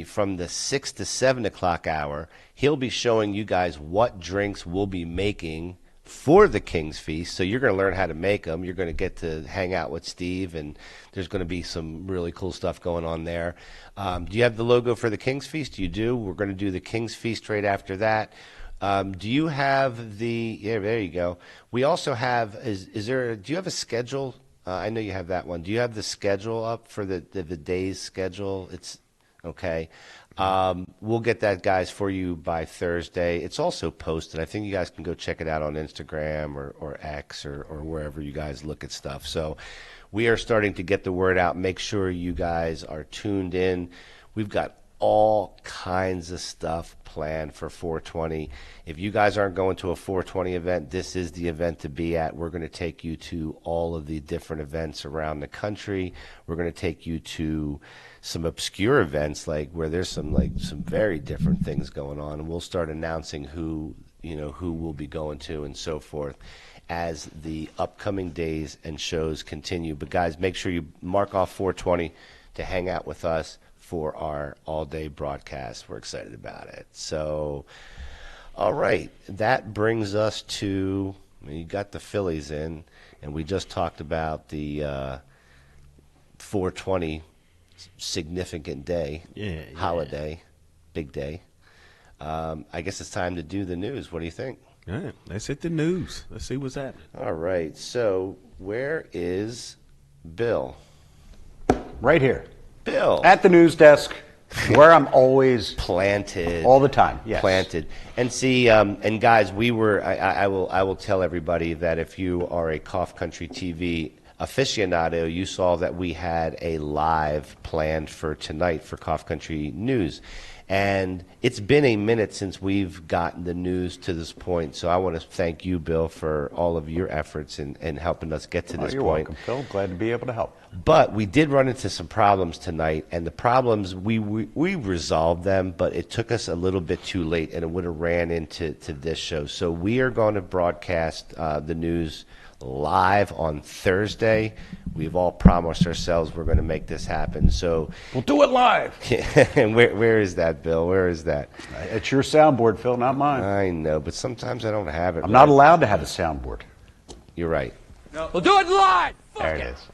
from the 6 to 7 o'clock hour. He'll be showing you guys what drinks we'll be making for the King's Feast. So you're going to learn how to make them. You're going to get to hang out with Steve, and there's going to be some really cool stuff going on there. Do you have the logo for the King's Feast? You do. We're going to do the King's Feast right after that. Do you have there you go. We also have, do you have a schedule? I know you have that one. Do you have the schedule up for the day's schedule? It's okay. We'll get that, guys, for you by Thursday. It's also posted. I think you guys can go check it out on Instagram or X or wherever you guys look at stuff. So we are starting to get the word out. Make sure you guys are tuned in. We've got all kinds of stuff planned for 420. If you guys aren't going to a 420 event, this is the event to be at. We're going to take you to all of the different events around the country. We're going to take you to some obscure events, like where there's some very different things going on, and we'll start announcing who we'll be going to and so forth as the upcoming days and shows continue. But guys, make sure you mark off 420 to hang out with us for our all-day broadcast. We're excited about it. So, all right, that brings us to, you got the Phillies in, and we just talked about the 420 significant day, holiday, big day. I guess it's time to do the news. What do you think? All right, let's hit the news. Let's see what's happening. All right, so where is Bill? Right here. Bill. At the news desk, where I'm always planted. All the time, yes. Planted. And see, and guys, I will tell everybody that if you are a Cough Country TV aficionado, you saw that we had a live planned for tonight for Cough Country News. And it's been a minute since we've gotten the news to this point, so I want to thank you, Bill, for all of your efforts in helping us get to this you're point. welcome, Phil. Glad to be able to help. But we did run into some problems tonight, and the problems, we resolved them, but it took us a little bit too late, and it would have ran into this show. So we are going to broadcast the news live on Thursday. We've all promised ourselves we're going to make this happen. So we'll do it live. And where is that, Bill? Where is that? It's your soundboard, Phil, not mine. I know, but sometimes I don't have it. I'm not allowed to have a soundboard. You're right. No. We'll do it live. There it is.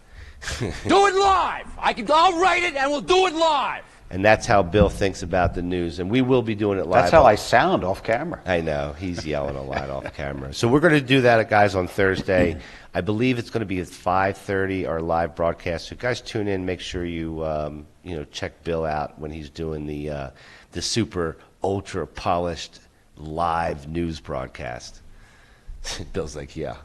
Do it live. I'll write it and we'll do it live. And that's how Bill thinks about the news, and we will be doing it live. That's how I sound off camera. I know. He's yelling a lot off camera. So we're going to do that, guys, on Thursday. I believe it's going to be at 5:30, our live broadcast. So guys, tune in. Make sure you check Bill out when he's doing the super ultra polished live news broadcast. Bill's like, yeah.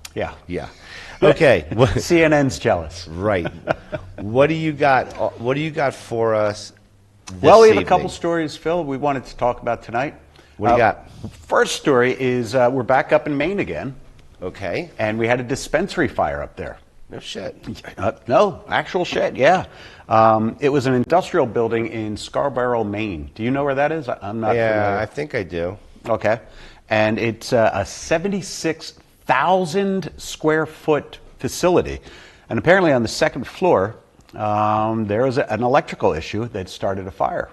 Okay. CNN's jealous. Right. What do you got? What do you got for us? Well, we have evening? a couple stories, Phil, we wanted to talk about tonight. What do you got? First story is we're back up in Maine again. Okay. And we had a dispensary fire up there. No shit. No, actual shit, yeah. It was an industrial building in Scarborough, Maine. Do you know where that is? I'm not familiar. Yeah, I think I do. Okay. And it's a 76,000 square foot facility. And apparently on the second floor, there was an electrical issue that started a fire.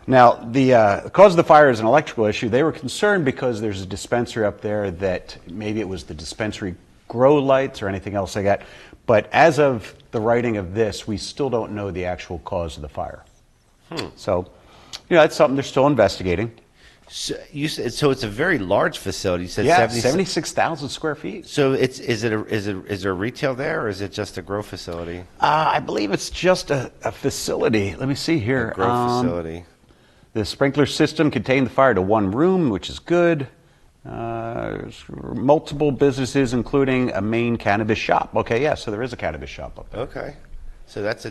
Now, the cause of the fire is an electrical issue. They were concerned because there's a dispensary up there that maybe it was the dispensary grow lights or anything else like that. But as of the writing of this, we still don't know the actual cause of the fire. So, that's something they're still investigating. So you said, so it's a very large facility. You said 76,000 square feet. So is there retail there, or is it just a grow facility? I believe it's just a facility. Let me see here. A grow facility. The sprinkler system contained the fire to one room, which is good. Multiple businesses, including a main cannabis shop. Okay, yeah, so there is a cannabis shop up there. Okay. So that's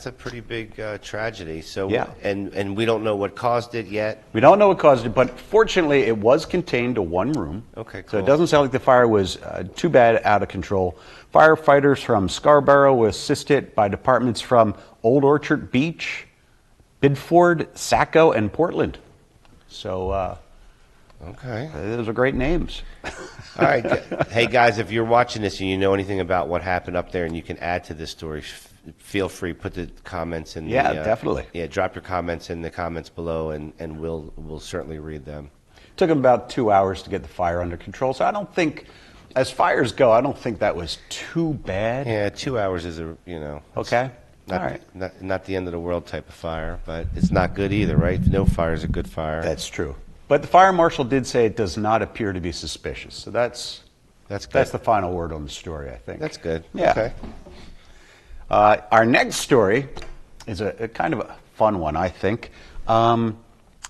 a pretty big tragedy. So yeah. And we don't know what caused it yet. We don't know what caused it, but fortunately it was contained to one room. Okay, cool. So it doesn't sound like the fire was too bad out of control. Firefighters from Scarborough were assisted by departments from Old Orchard Beach, Bidford, Saco, and Portland. So okay, those are great names. All right. Hey, guys, if you're watching this and you know anything about what happened up there and you can add to this story, feel free, put the comments in. Definitely. Yeah, drop your comments in the comments below, and we'll certainly read them. It took them about 2 hours to get the fire under control, so I don't think, as fires go, I don't think that was too bad. Yeah, 2 hours is okay. Not the end of the world type of fire, but it's not good either, right? No fire is a good fire. That's true. But the fire marshal did say it does not appear to be suspicious. So that's good. That's the final word on the story, I think. That's good. Yeah. Okay. Our next story is a kind of a fun one, I think.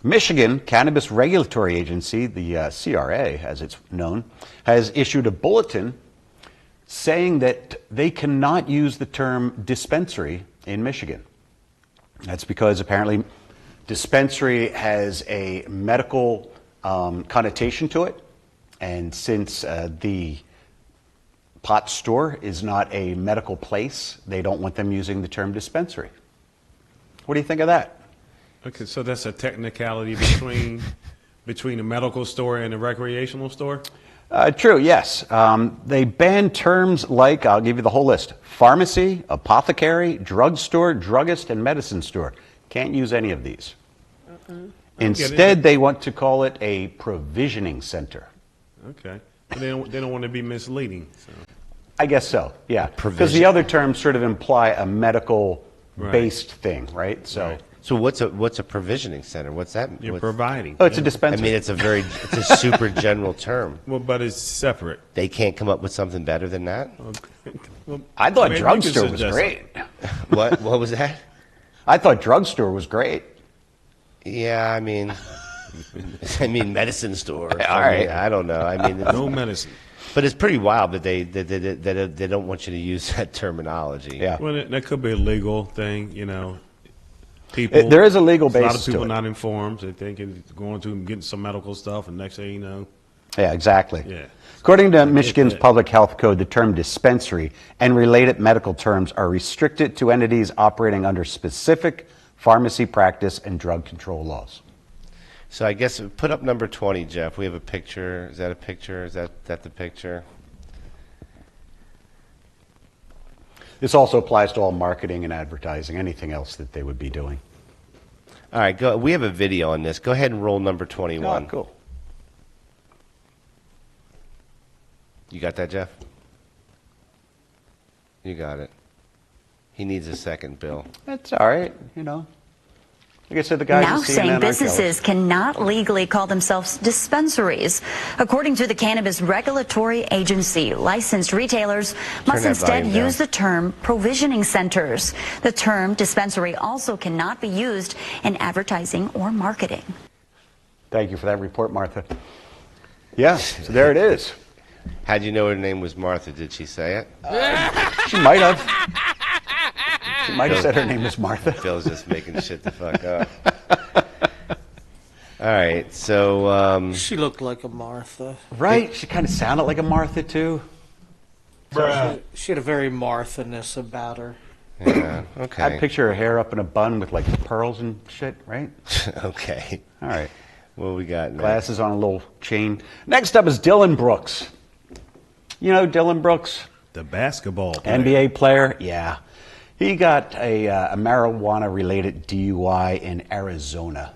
Michigan Cannabis Regulatory Agency, the CRA as it's known, has issued a bulletin saying that they cannot use the term dispensary in Michigan. That's because apparently dispensary has a medical connotation to it. And since the pot store is not a medical place, they don't want them using the term dispensary. What do you think of that? Okay, so that's a technicality between a medical store and a recreational store? True, yes. They ban terms like, I'll give you the whole list: pharmacy, apothecary, drugstore, druggist, and medicine store. Can't use any of these. Instead, they want to call it a provisioning center. Okay. But they don't want to be misleading. So. I guess so, yeah. Because the other terms sort of imply a medical-based thing, right? So. So what's a provisioning center? What's that? You're providing. Oh, it's a dispensary. I mean, it's a super general term. Well, but it's separate. They can't come up with something better than that? Well, I thought drugstore was great. What was that? I thought drugstore was great. Yeah, I mean, medicine store. All right. I don't know. I mean, no medicine. But it's pretty wild that they don't want you to use that terminology. Yeah. Well, that could be a legal thing, you know. People, there is a legal basis. A lot of people to it. not informed. They think it's going to and getting some medical stuff, and next thing you know. Yeah, exactly. Yeah. According to Michigan's Public Health Code, the term dispensary and related medical terms are restricted to entities operating under specific pharmacy practice and drug control laws. So I guess put up number 20, Jeff. We have a picture. Is that a picture? Is that the picture? This also applies to all marketing and advertising, anything else that they would be doing. All right, go. We have a video on this. Go ahead and roll number 21. Oh, cool. You got that, Jeff? You got it. He needs a second, Bill. That's all right, you know. Like I said, the guys Now saying businesses cannot legally call themselves dispensaries. According to the Cannabis Regulatory Agency, licensed retailers must instead use the term provisioning centers. The term dispensary also cannot be used in advertising or marketing. Thank you for that report, Martha. Yeah, so there it is. How'd you know her name was Martha? Did she say it? She might have. She might have said her name was Martha. Bill's just making shit the fuck up. All right, so... she looked like a Martha. Right? She kind of sounded like a Martha, too. She had a very Martha-ness about her. Yeah, okay. I'd picture her hair up in a bun with, like, pearls and shit, right? Okay. All right. What we got next? Glasses on a little chain. Next up is Dylan Brooks. You know Dylan Brooks? The basketball player. NBA player? Yeah. He got a marijuana-related DUI in Arizona.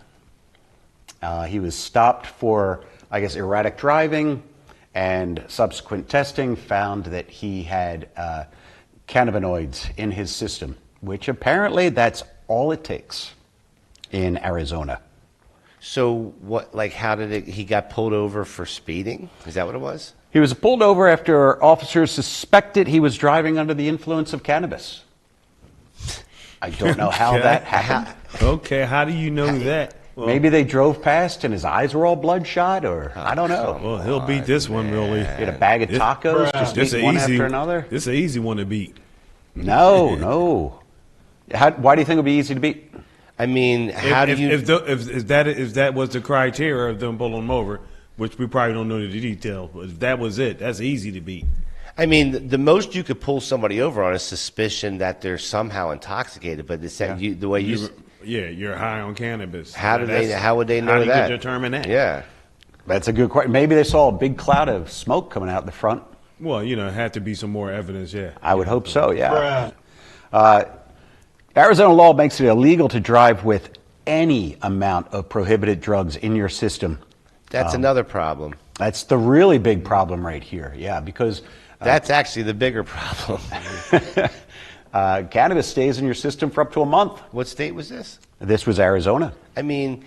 He was stopped for, I guess, erratic driving, and subsequent testing found that he had cannabinoids in his system, which apparently that's all it takes in Arizona. So what? Like, how did it? He got pulled over for speeding? Is that what it was? He was pulled over after officers suspected he was driving under the influence of cannabis. I don't know how that happened. Okay, how do you know that? Well, maybe they drove past and his eyes were all bloodshot, or I don't know. Well, he'll beat this one, really. Get a bag of tacos, just eat one after another. This is an easy one to beat. No. Why do you think it would be easy to beat? I mean, if that was the criteria of them pulling him over, which we probably don't know the detail, but if that was it, that's easy to beat. I mean, the most you could pull somebody over on is suspicion that they're somehow intoxicated. But it's that the way you you're high on cannabis. How would they know how do that? you determine that? Yeah, that's a good question. Maybe they saw a big cloud of smoke coming out the front. Well, it had to be some more evidence. Yeah, I would hope so. Yeah. Arizona law makes it illegal to drive with any amount of prohibited drugs in your system. That's another problem. That's the really big problem right here. Yeah, because that's actually the bigger problem. Cannabis stays in your system for up to a month. What state was this? This was Arizona. I mean,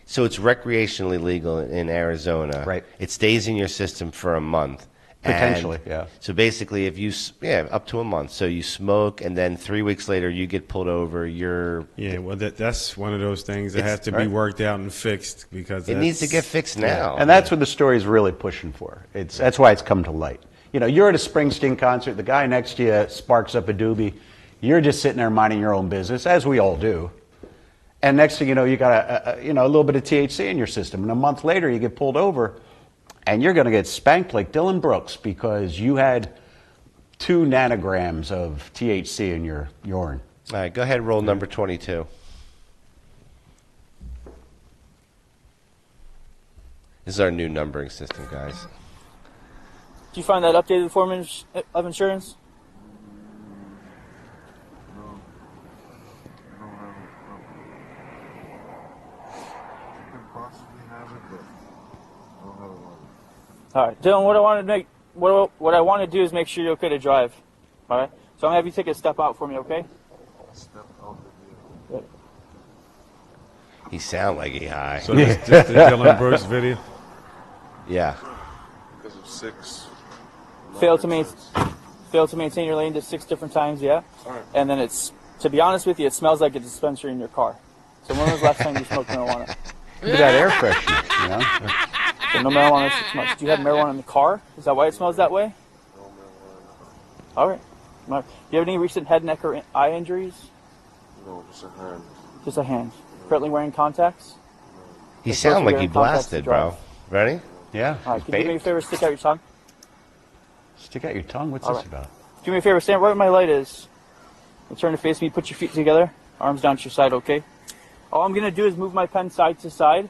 so it's recreationally legal in Arizona. Right. It stays in your system for a month. Potentially, yeah. So basically, if you, up to a month. So you smoke, and then 3 weeks later, you get pulled over. Well, that's one of those things that has to be worked out and fixed because it needs to get fixed now. And that's what the story is really pushing for. That's why it's come to light. You're at a Springsteen concert. The guy next to you sparks up a doobie. You're just sitting there minding your own business, as we all do. And next thing you know, you got a little bit of THC in your system. And a month later, you get pulled over, and you're going to get spanked like Dylan Brooks because you had 2 nanograms of THC in your urine. All right, go ahead and roll number 22. This is our new numbering system, guys. Did you find that updated form of insurance? All right, Dylan. What I want to do is make sure you're okay to drive. All right. So I'm gonna have you take a step out for me, okay? Step out. He sound like he high. So this just the Dylan Brooks video. Yeah. Because of 6. Failed to maintain your lane to 6 different times, yeah. Sorry. And then to be honest with you, it smells like a dispensary in your car. So when was the last time you smoked marijuana? Look at that air freshener, you know? So no marijuana in 6 months. Do you have marijuana in the car? Is that why it smells that way? All right. Do you have any recent head, neck, or eye injuries? No, just a hand. Just a hand. Currently wearing contacts? He sound like he blasted, bro. Ready? Yeah. All right. Can you do me a favor? Stick out your tongue. Stick out your tongue? What's All this right. about? Do me a favor. Stand right where my light is. And turn to face me. Put your feet together. Arms down to your side, okay? All I'm going to do is move my pen side to side.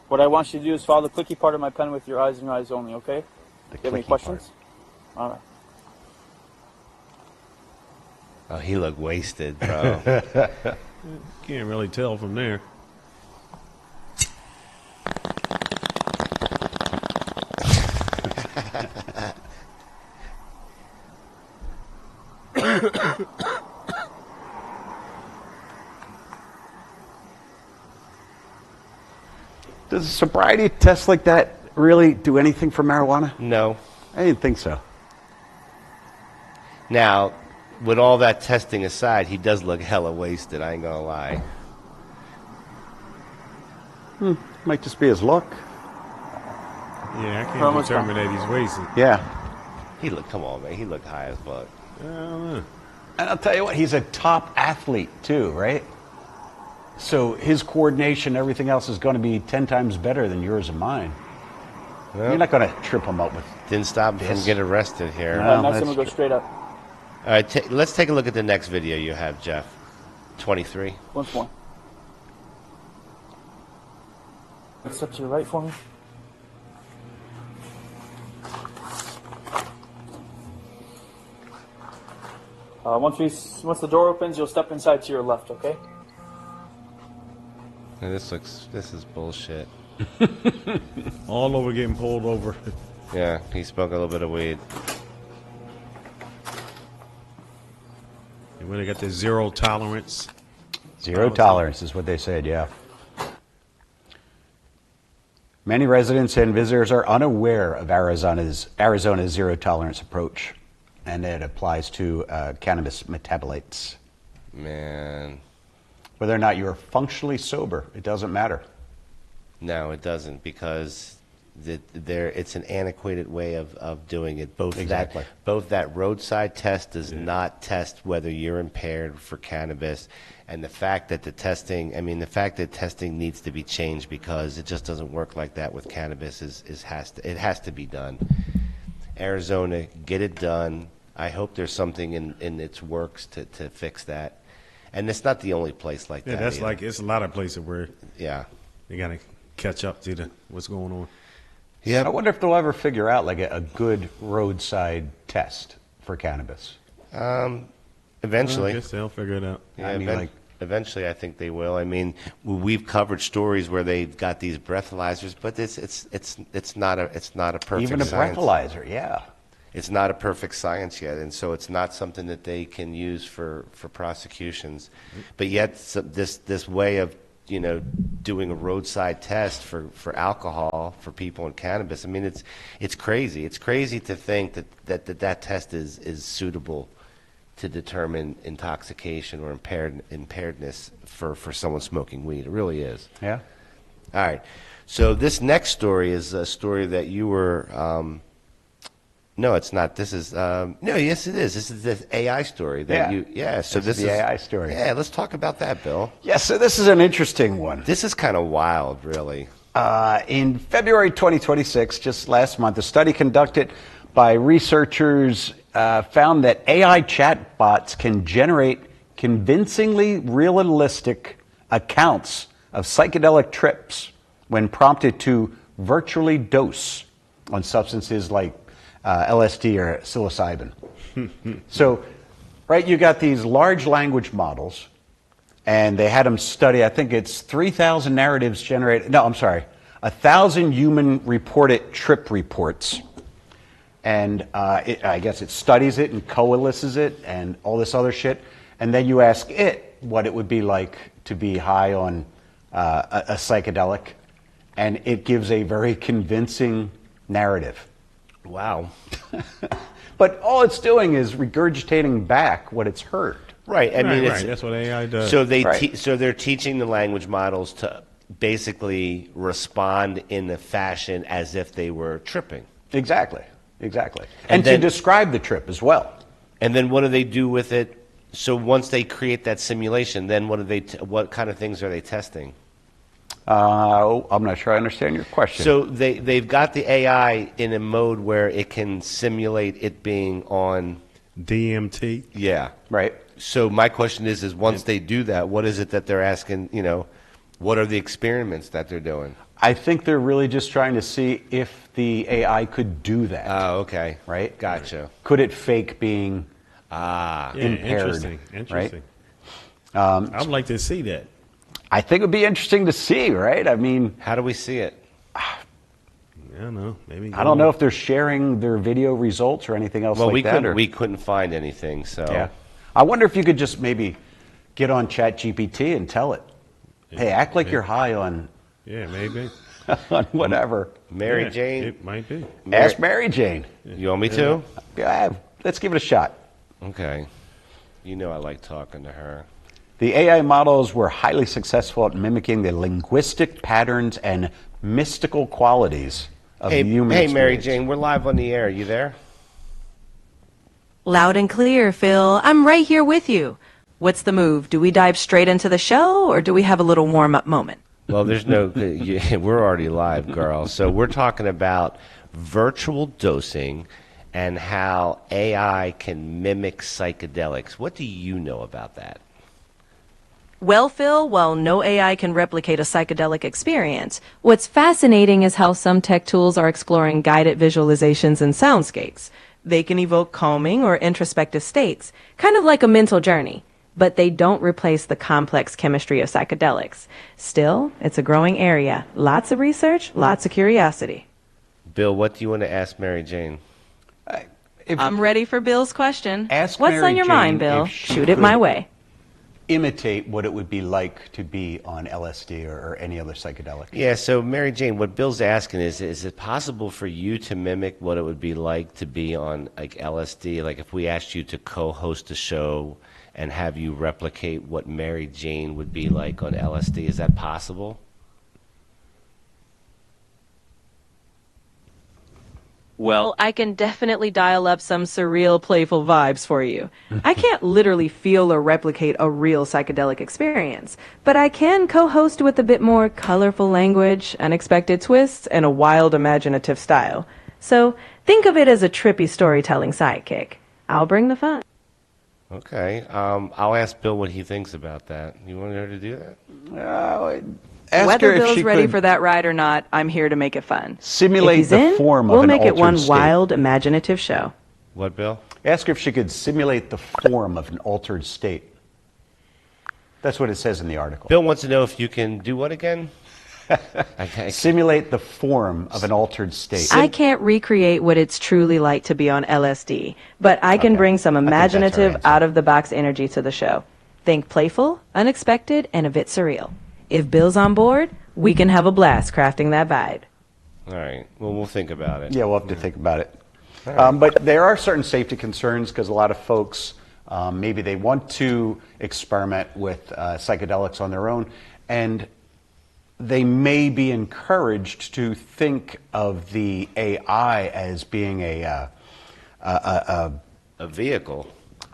What I want you to do is follow the clicky part of my pen with your eyes and your eyes only, okay? Do you have any questions? All right. Oh, he looked wasted, bro. Can't really tell from there. Does a sobriety test like that really do anything for marijuana? No. I didn't think so. Now, with all that testing aside, he does look hella wasted, I ain't gonna lie. Might just be his look. Yeah, I can't determine that he's wasted. Yeah. He look, come on, man. He looked high as fuck. I don't know. And I'll tell you what, he's a top athlete too, right? So his coordination, everything else is going to be 10 times better than yours and mine. Well, You're not going to trip him up with. Didn't stop him from getting arrested here. All right, next time we'll go straight up. All right, let's take a look at the next video you have, Jeff. 23. Once more. Step to the right for me. Once the door opens, you'll step inside to your left, okay? And this is bullshit. All over getting pulled over. Yeah, he smoked a little bit of weed. And when they got the zero tolerance. Zero tolerance is what they said, yeah. Many residents and visitors are unaware of Arizona's zero tolerance approach, and it applies to cannabis metabolites. Man. Whether or not you're functionally sober, it doesn't matter. No, it doesn't, because it's an antiquated way of doing it. Both that roadside test does not test whether you're impaired for cannabis, and the fact that testing needs to be changed because it just doesn't work like that with cannabis. It has to be done. Arizona, get it done. I hope there's something in its works to fix that. And it's not the only place like that. Yeah, that's either. like, it's a lot of places where they got to catch up to what's going on. Yeah, I wonder if they'll ever figure out like a good roadside test for cannabis. Eventually. I guess they'll figure it out. Yeah, eventually, I think they will. I mean, we've covered stories where they've got these breathalyzers, but it's not a perfect Even a science. breathalyzer, yeah. It's not a perfect science yet, and so it's not something that they can use for prosecutions. But yet, this way of doing a roadside test for alcohol for people in cannabis. I mean, it's crazy. It's crazy to think that test is suitable to determine intoxication or impairedness for someone smoking weed. It really is. Yeah. All right. So this next story is a story that you were No, it's not. This is no. Yes, it is. This is the AI story that you. Yeah. So this is the AI story. Yeah. Let's talk about that, Bill. Yes. So this is an interesting one. This is kind of wild, really. In February 2026, just last month, a study conducted by researchers found that AI chatbots can generate convincingly realistic accounts of psychedelic trips when prompted to virtually dose on substances like LSD or psilocybin. So, right, you got these large language models, and they had them study, I think it's 3,000 narratives generated, no, I'm sorry, 1,000 human reported trip reports. And I guess it studies it and coalesces it and all this other shit. And then you ask it what it would be like to be high on a psychedelic. And it gives a very convincing narrative. Wow. But all it's doing is regurgitating back what it's heard. Right. I mean, right. That's what AI does. So so they're teaching the language models to basically respond in the fashion as if they were tripping. Exactly. And then, to describe the trip as well. And then what do they do with it? So once they create that simulation, then what kind of things are they testing? I'm not sure I understand your question. So they've got the AI in a mode where it can simulate it being on DMT. Yeah. Right. So my question is once they do that, what is it that they're asking, what are the experiments that they're doing? I think they're really just trying to see if the AI could do that. Oh, okay. Right? Gotcha. Could it fake being impaired? Interesting. Right? I'd like to see that. I think it would be interesting to see, right? I mean, how do we see it? I don't know. Maybe I don't know if they're sharing their video results or anything else like that. We couldn't find anything, so. Yeah. I wonder if you could just maybe get on ChatGPT and tell it, hey, act like you're high on. Yeah, maybe. On whatever. Mary Jane? It might be. Ask Mary Jane. You want me to? Yeah, let's give it a shot. Okay. I like talking to her. The AI models were highly successful at mimicking the linguistic patterns and mystical qualities of the human experience. Hey, Mary Jane, we're live on the air. You there? Loud and clear, Phil. I'm right here with you. What's the move? Do we dive straight into the show, or do we have a little warm-up moment? Well, there's no, we're already live, girl. So we're talking about virtual dosing and how AI can mimic psychedelics. What do you know about that? Well, Phil, while no AI can replicate a psychedelic experience, what's fascinating is how some tech tools are exploring guided visualizations and soundscapes. They can evoke calming or introspective states, kind of like a mental journey. But they don't replace the complex chemistry of psychedelics. Still, it's a growing area. Lots of research, lots of curiosity. Bill, what do you want to ask Mary Jane? I'm ready for Bill's question. Ask What's Mary on your Jane mind, Bill? if she Shoot it my could way. Imitate what it would be like to be on LSD or any other psychedelic. Yeah, so Mary Jane, what Bill's asking is it possible for you to mimic what it would be like to be on like LSD? Like if we asked you to co-host a show and have you replicate what Mary Jane would be like on LSD, is that possible? Well, I can definitely dial up some surreal, playful vibes for you. I can't literally feel or replicate a real psychedelic experience, but I can co-host with a bit more colorful language, unexpected twists, and a wild, imaginative style. So think of it as a trippy storytelling sidekick. I'll bring the fun. Okay. I'll ask Bill what he thinks about that. You want her to do that? Whether Bill's ready for that ride or not, I'm here to make it fun. Simulate if he's the in, form of we'll an make it one altered state. wild, imaginative show. What, Bill? Ask her if she could simulate the form of an altered state. That's what it says in the article. Bill wants to know if you can do what again? Simulate the form of an altered state. I can't recreate what it's truly like to be on LSD, but I can bring some imaginative, out-of-the-box energy to the show. Think playful, unexpected, and a bit surreal. If Bill's on board, we can have a blast crafting that vibe. All right. Well, we'll think about it. Yeah, we'll have to think about it. But there are certain safety concerns because a lot of folks, maybe they want to experiment with psychedelics on their own, and they may be encouraged to think of the AI as being a A vehicle.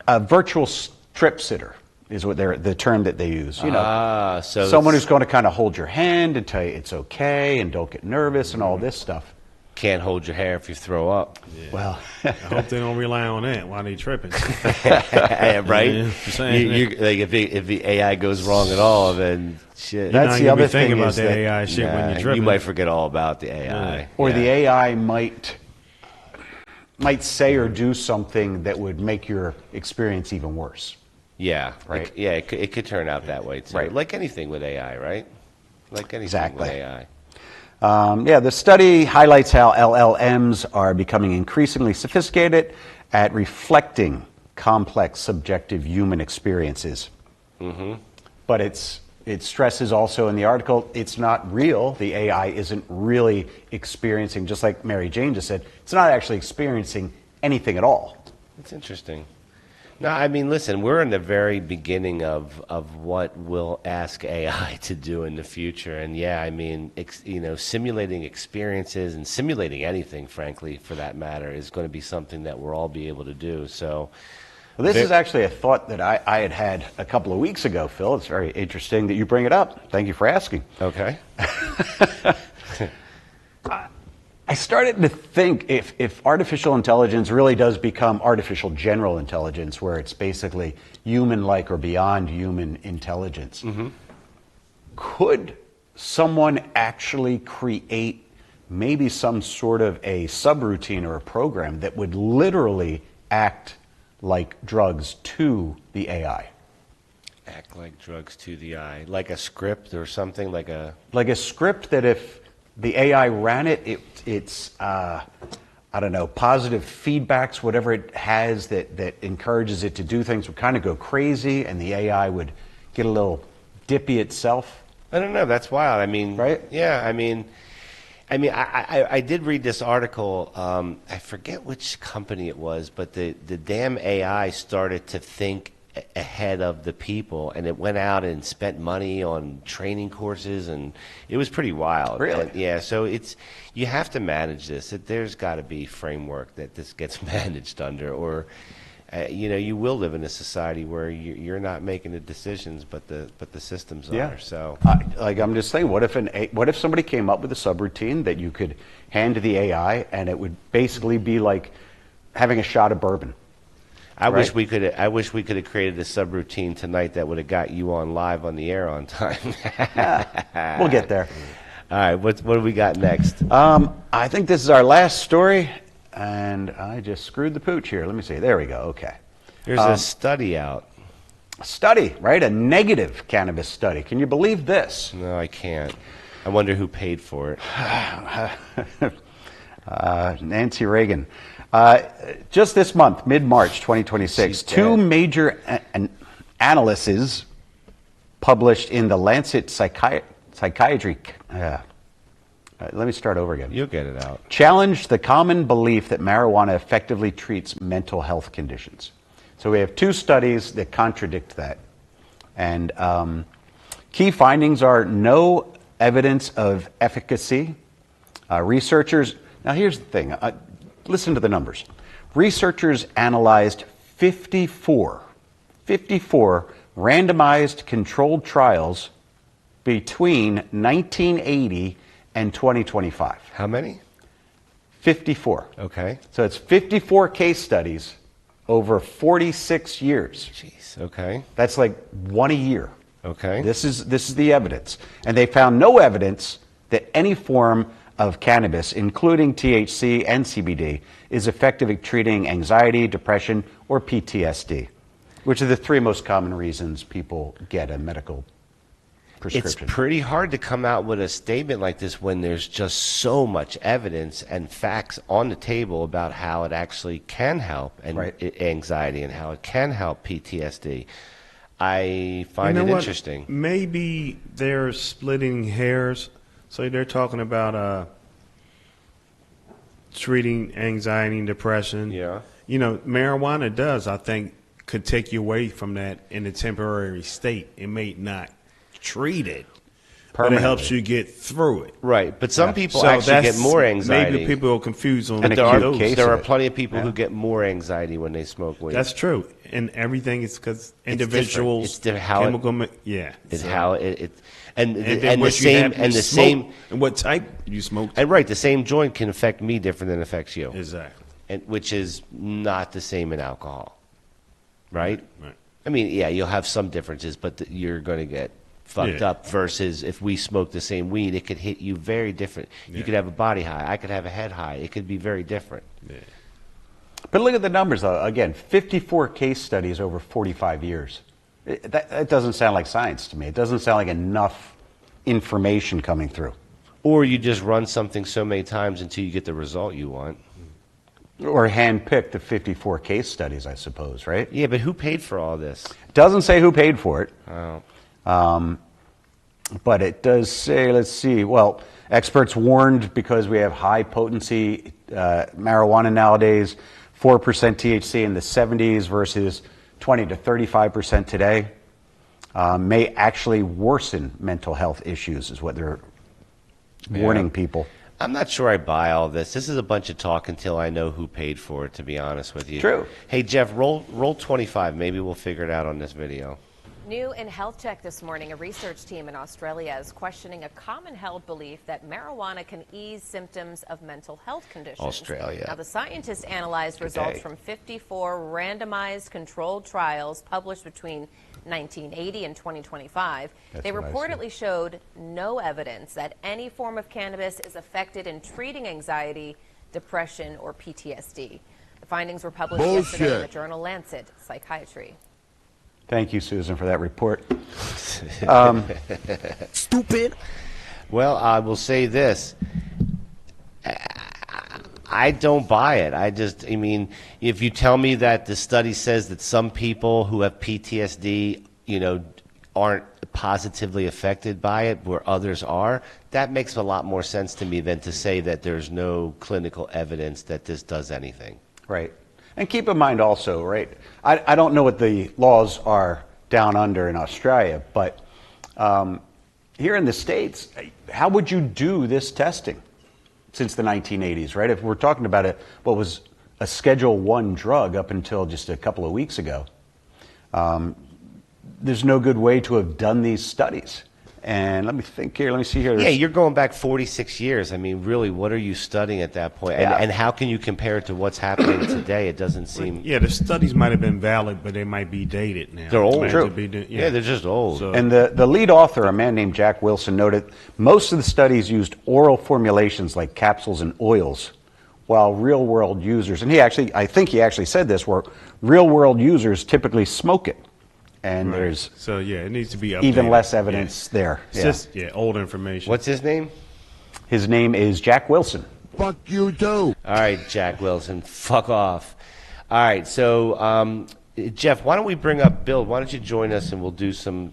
A virtual strip sitter is what the term that they use. You know, so someone who's going to kind of hold your hand and tell you it's okay and don't get nervous and all this stuff. Can't hold your hair if you throw up. Yeah. Well, I hope they don't rely on that while they tripping. Right? You like if the AI goes wrong at all, then shit. That's the other thing thing about is the that AI shit when you're tripping. You might forget all about the AI. Or the AI might say or do something that would make your experience even worse. Yeah. Right. It could turn out that way too. Right. Like anything with AI, right? Like anything Exactly. with AI. The study highlights how LLMs are becoming increasingly sophisticated at reflecting complex subjective human experiences. Mm-hmm. But it stresses also in the article, it's not real. The AI isn't really experiencing, just like Mary Jane just said, it's not actually experiencing anything at all. It's interesting. No, I mean, listen, we're in the very beginning of what we'll ask AI to do in the future. And yeah, I mean, simulating experiences and simulating anything, frankly, for that matter, is going to be something that we'll all be able to do. So, well, this is actually a thought that I had a couple of weeks ago, Phil. It's very interesting that you bring it up. Thank you for asking. Okay. I started to think if artificial intelligence really does become artificial general intelligence, where it's basically human-like or beyond human intelligence, could someone actually create maybe some sort of a subroutine or a program that would literally act like drugs to the AI? Act like drugs to the eye. Like a script or something? Like a script that if the AI ran it's I don't know, positive feedbacks, whatever it has that encourages it to do things would kind of go crazy, and the AI would get a little dippy itself. I don't know. That's wild. I mean, right? Yeah. I mean, I did read this article. I forget which company it was, but the damn AI started to think ahead of the people, and it went out and spent money on training courses, and it was pretty wild. Really? Yeah. So you have to manage this. There's got to be framework that this gets managed under, or you will live in a society where you're not making the decisions, but the systems are. So, I'm just saying, what if somebody came up with a subroutine that you could hand to the AI, and it would basically be like having a shot of bourbon? I wish we could have created a subroutine tonight that would have got you on live on the air on time. We'll get there. All right, what do we got next? I think this is our last story, and I just screwed the pooch here. Let me see. There we go. Okay. There's a study out. A study, right? A negative cannabis study. Can you believe this? No, I can't. I wonder who paid for it. Nancy Reagan. Just this month, mid-March 2026, two major analyses published in the Lancet Psychiatry. Let me start over again. You'll get it out. Challenged the common belief that marijuana effectively treats mental health conditions. So we have two studies that contradict that. And key findings are no evidence of efficacy. Researchers, now here's the thing. Listen to the numbers. Researchers analyzed 54 randomized controlled trials between 1980 and 2025. How many? 54. Okay. So it's 54 case studies over 46 years. Jeez. Okay. That's like one a year. Okay. This is the evidence. And they found no evidence that any form of cannabis, including THC and CBD, is effective at treating anxiety, depression, or PTSD, which are the three most common reasons people get a medical prescription. It's pretty hard to come out with a statement like this when there's just so much evidence and facts on the table about how it actually can help anxiety and how it can help PTSD. I find it interesting. Maybe they're splitting hairs. So they're talking about treating anxiety and depression. Yeah. Marijuana does, I think, could take you away from that in a temporary state. It may not treat it. but it helps you get through it. Right, but some people actually get more anxiety. Maybe people are confused on but those. There are plenty of people who get more anxiety when they smoke weed. That's true, and everything is because individuals. It's different. How chemical, it's so. how it and the same and what type you smoke. And right, the same joint can affect me different than it affects you. Exactly, and which is not the same in alcohol, right? Right. I mean, yeah, you'll have some differences, but you're going to get fucked up versus if we smoke the same weed, it could hit you very different. You could have a body high. I could have a head high. It could be very different. Yeah. But look at the numbers, though. Again, 54 case studies over 45 years. That doesn't sound like science to me. It doesn't sound like enough information coming through. Or you just run something so many times until you get the result you want. Or handpick the 54 case studies, I suppose, right? Yeah, but who paid for all this? Doesn't say who paid for it. Oh. But it does say, let's see, well, experts warned because we have high potency marijuana nowadays, 4% THC in the 70s versus 20 to 35% today, may actually worsen mental health issues, is what they're warning people. I'm not sure I buy all this. This is a bunch of talk until I know who paid for it, to be honest with you. True. Hey, Jeff, roll 25. Maybe we'll figure it out on this video. New in Health Check this morning, a research team in Australia is questioning a common held belief that marijuana can ease symptoms of mental health conditions. Australia. Now, the scientists analyzed results from 54 randomized controlled trials published between 1980 and 2025. They reportedly showed no evidence that any form of cannabis is effective in treating anxiety, depression, or PTSD. The findings were published yesterday in the journal Lancet Psychiatry. Thank you, Susan, for that report. Stupid. Well, I will say this. I don't buy it. I mean, if you tell me that the study says that some people who have PTSD, aren't positively affected by it where others are, that makes a lot more sense to me than to say that there's no clinical evidence that this does anything. Right. And keep in mind also, right, I don't know what the laws are down under in Australia, but here in the States, how would you do this testing since the 1980s, right? If we're talking about what was a Schedule I drug up until just a couple of weeks ago, there's no good way to have done these studies. And let me think here. Let me see here. Yeah, you're going back 46 years. I mean, really, what are you studying at that point? And how can you compare it to what's happening today? It doesn't seem... Yeah, the studies might have been valid, but they might be dated now. They're old. True. Yeah, they're just old. So. And the lead author, a man named Jack Wilson, noted most of the studies used oral formulations like capsules and oils, while real-world users, and I think he actually said this, where real-world users typically smoke it. And there's it needs to be updated. Even less evidence there. It's just old information. What's his name? His name is Jack Wilson. Fuck you too. All right, Jack Wilson, fuck off. All right, so Jeff, why don't we bring up Bill? Why don't you join us and we'll do some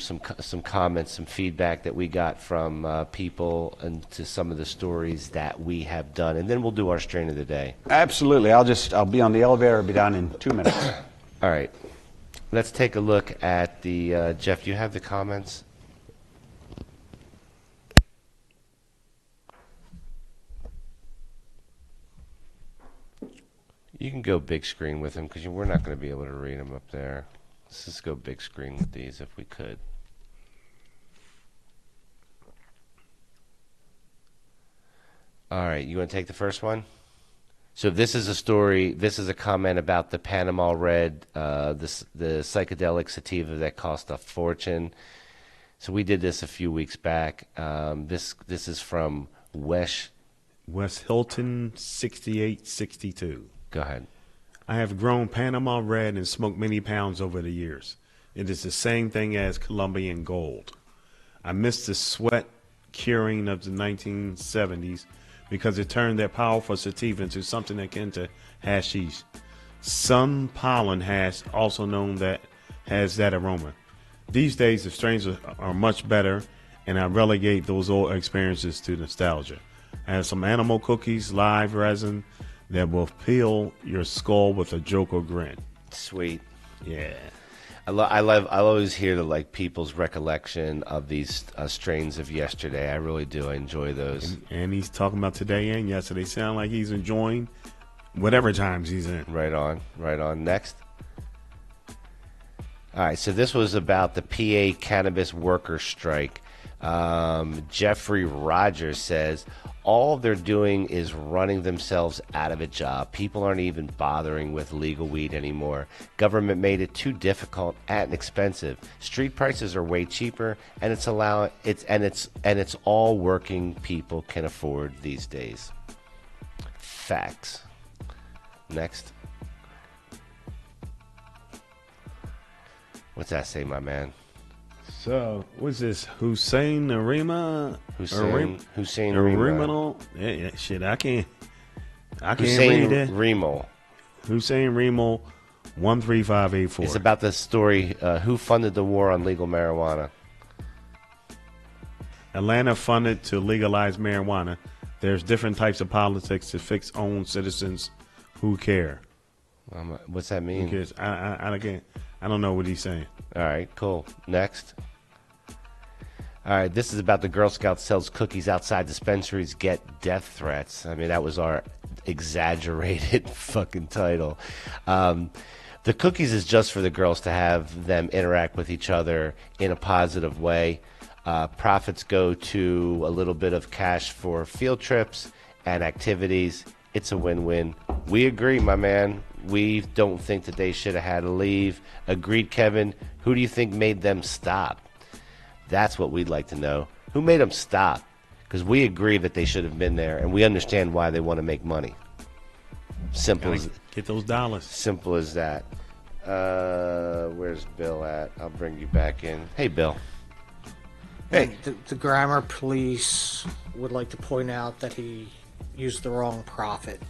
comments, some feedback that we got from people and to some of the stories that we have done, and then we'll do our strain of the day. Absolutely. I'll be on the elevator. I'll be down in 2 minutes. All right. Let's take a look at the, Jeff, do you have the comments? You can go big screen with them because we're not going to be able to read them up there. Let's just go big screen with these if we could. All right, you want to take the first one? So this is a story, this is a comment about the Panama Red, the psychedelic sativa that cost a fortune. So we did this a few weeks back. This is from West Hilton 6862. Go ahead. I have grown Panama Red and smoked many pounds over the years. It is the same thing as Colombian Gold. I missed the sweat curing of the 1970s because it turned that powerful sativa into something akin to hashish. Sun pollen hash, also known that has that aroma. These days, the strains are much better, and I relegate those old experiences to nostalgia. I have some animal cookies, live resin, that will peel your skull with a joke or grin. Sweet. Yeah. I always hear people's recollection of these strains of yesterday. I really do. I enjoy those. And he's talking about today and yesterday. Sound like he's enjoying whatever times he's in. Right on. Next. All right, so this was about the PA cannabis worker strike. Jeffrey Rogers says, all they're doing is running themselves out of a job. People aren't even bothering with legal weed anymore. Government made it too difficult and expensive. Street prices are way cheaper, and it's all working people can afford these days. Facts. Next. What's that say, my man? So, what's this? Hussein Arima? Hussein Rimo. Yeah, shit, I can't Hussein read that. Rimo. Hussein Rimo, 13584. It's about the story, who funded the war on legal marijuana. Atlanta funded to legalize marijuana. There's different types of politics to fix own citizens who care. What's that mean? Because I don't know what he's saying. All right, cool. Next. All right, this is about the Girl Scout sells cookies outside dispensaries, get death threats. I mean, that was our exaggerated fucking title. The cookies is just for the girls to have them interact with each other in a positive way. Profits go to a little bit of cash for field trips and activities. It's a win-win. We agree, my man. We don't think that they should have had to leave. Agreed, Kevin. Who do you think made them stop? That's what we'd like to know. Who made them stop? Because we agree that they should have been there, and we understand why they want to make money. Simple as get those dollars. Simple as that. Where's Bill at? I'll bring you back in. Hey, Bill. Hey, the grammar police would like to point out that he used the wrong prophet.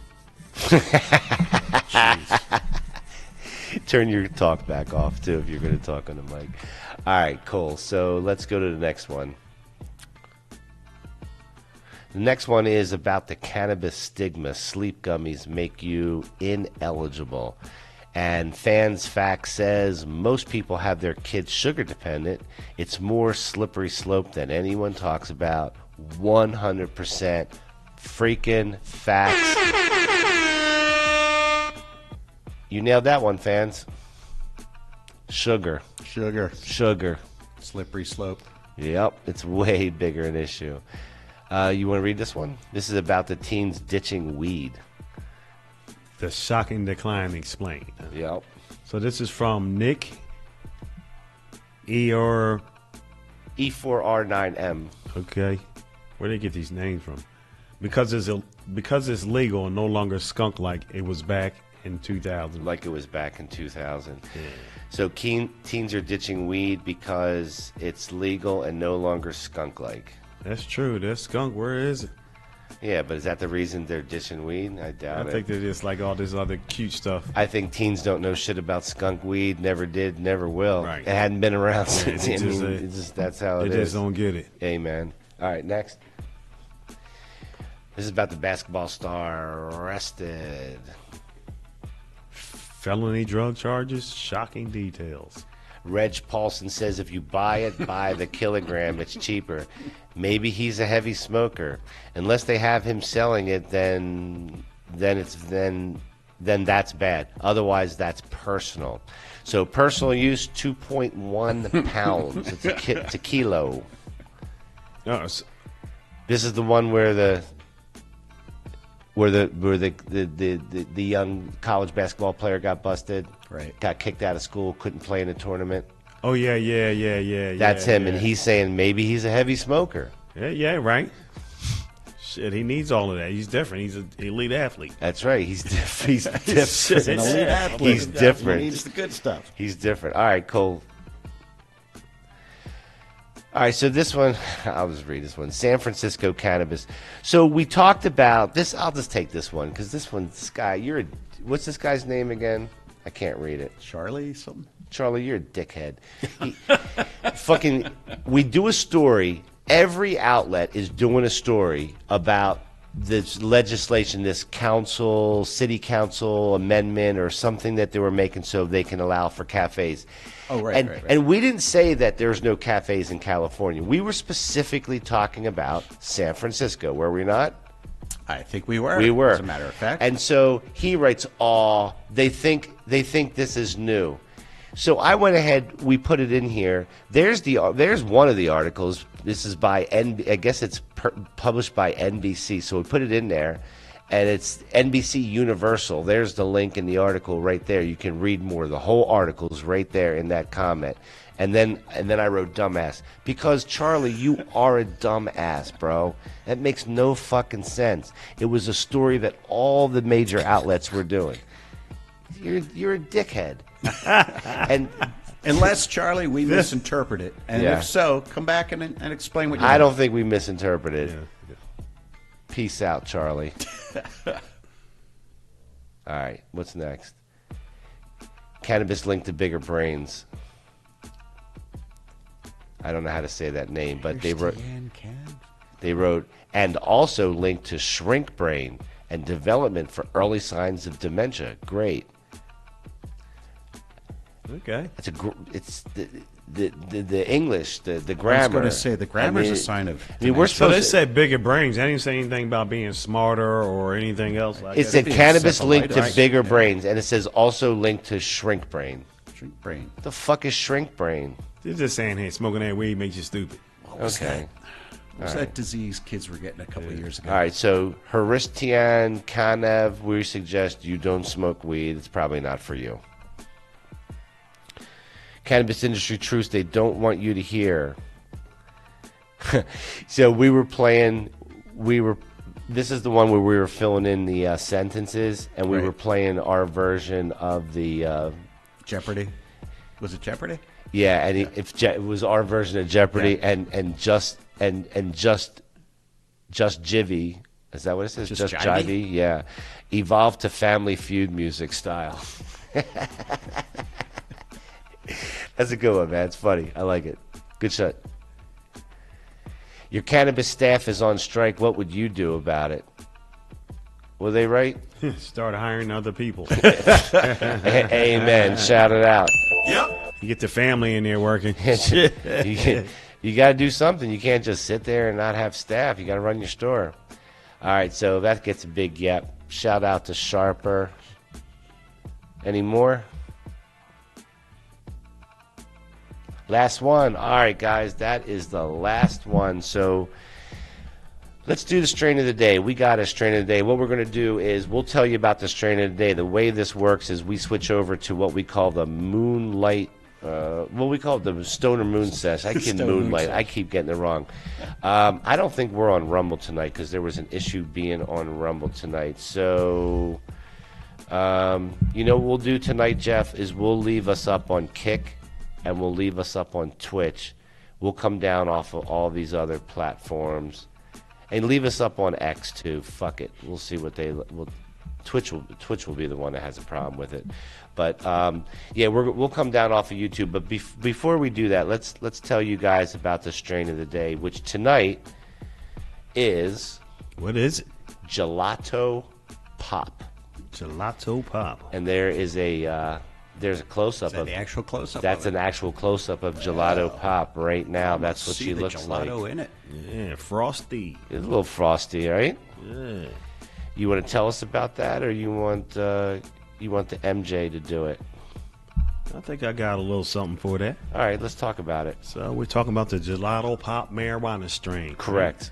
Turn your talk back off too if you're going to talk on the mic. All right, cool. So let's go to the next one. The next one is about the cannabis stigma. Sleep gummies make you ineligible. And Fans Fact says most people have their kids sugar dependent. It's more slippery slope than anyone talks about. 100% freaking facts. You nailed that one, Fans. Sugar. Slippery slope. Yep, it's way bigger an issue. You want to read this one? This is about the teens ditching weed. The shocking decline explained. Yep. So this is from Nick E4R9M. Okay. Where do they get these names from? Because it's legal and no longer skunk-like, it was back in 2000. Like it was back in 2000. Yeah. So teens are ditching weed because it's legal and no longer skunk-like. That's true. That's skunk. Where is it? Yeah, but is that the reason they're ditching weed? I doubt it. I think they're just like all this other cute stuff. I think teens don't know shit about skunk weed. Never did, never will. Right. It hadn't been around since. That's how it is. They just don't get it. Amen. All right, next. This is about the basketball star arrested. Felony drug charges, shocking details. Reg Paulson says if you buy it by the kilogram, it's cheaper. Maybe he's a heavy smoker. Unless they have him selling it, then that's bad. Otherwise, that's personal. So personal use, 2.1 pounds. It's a kilo. No, this is the one where the young college basketball player got busted. Right. Got kicked out of school, couldn't play in a tournament. Oh, yeah. That's him, yeah. and he's saying maybe he's a heavy smoker. Yeah, right. Shit, he needs all of that. He's different. He's an elite athlete. That's right. He's different. He's an elite athlete. He's different. He needs the good stuff. He's different. All right, Cole. All right, so this one, I'll just read this one. San Francisco Cannabis. So we talked about this. I'll just take this one because this guy, what's this guy's name again? I can't read it. Charlie something? Charlie, you're a dickhead. We do a story. Every outlet is doing a story about this legislation, this city council amendment or something that they were making so they can allow for cafes. Oh, right, and, right. And we didn't say that there's no cafes in California. We were specifically talking about San Francisco, were we not? I think we were. We were. As a matter of fact. And so he writes, they think this is new. So I went ahead, we put it in here. There's one of the articles. This is by I guess it's published by NBC. So we put it in there, and it's NBC Universal. There's the link in the article right there. You can read more. The whole article is right there in that comment. And then I wrote dumbass because Charlie, you are a dumbass, bro. That makes no fucking sense. It was a story that all the major outlets were doing. You're a dickhead. And unless, Charlie, we misinterpret it. And Yeah. if so, come back and explain what you I mean. don't think we misinterpreted. Peace out, Charlie. All right, what's next? Cannabis linked to bigger brains. I don't know how to say that name, but they wrote, and also linked to shrink brain and development for early signs of dementia. Great. Okay. It's the English, the grammar. I was going to say the grammar is a sign of. we're So supposed they to. said bigger brains. I didn't say anything about being smarter or anything else like It that. said cannabis linked to Right. bigger brains, and it says also linked to shrink brain. Shrink brain. The fuck is shrink brain? They're just saying, hey, smoking that weed makes you stupid. Okay. What was All right. that disease kids were getting a couple of years ago? All right, so Haristian Kanev, we suggest you don't smoke weed. It's probably not for you. Cannabis industry truths they don't want you to hear. So this is the one where we were filling in the sentences, and we Right. were playing our version of the Jeopardy. Was it Jeopardy? Yeah, and it was our version of Jeopardy, and just Jivvy, is that what it says? Just Jivey? Jivey? Yeah, evolved to Family Feud music style. That's a good one, man. It's funny. I like it. Good shot. Your cannabis staff is on strike. What would you do about it? Were they right? Start hiring other people. Amen. Shout it out. Yep. You get the family in there working. You got to do something. You can't just sit there and not have staff. You got to run your store. All right, so that gets a big yep. Shout out to Sharper. Any more? Last one. All right, guys, that is the last one. So let's do the strain of the day. We got a strain of the day. What we're going to do is we'll tell you about the strain of the day. The way this works is we switch over to what we call the moonlight. We call it the Stoner Moon Sesh. I keep moonlight. I keep getting it wrong. I don't think we're on Rumble tonight because there was an issue being on Rumble tonight. So, you know what we'll do tonight, Jeff, is we'll leave us up on Kick and we'll leave us up on Twitch. We'll come down off of all these other platforms and leave us up on X too. Fuck it. We'll see what they will. Twitch will be the one that has a problem with it, but yeah, we'll come down off of YouTube. But before we do that, let's tell you guys about the strain of the day, which tonight is what is it? Gelato Pop. Gelato Pop. And there is there's a close-up of the actual close-up. That's an actual close-up of Gelato Pop right now. That's what see she the looks like. gelato in it. Yeah, frosty. It's a little frosty, right? Yeah. You want to tell us about that, or you want the MJ to do it? I think I got a little something for that. All right, let's talk about it. So we're talking about the Gelato Pop marijuana strain. Correct.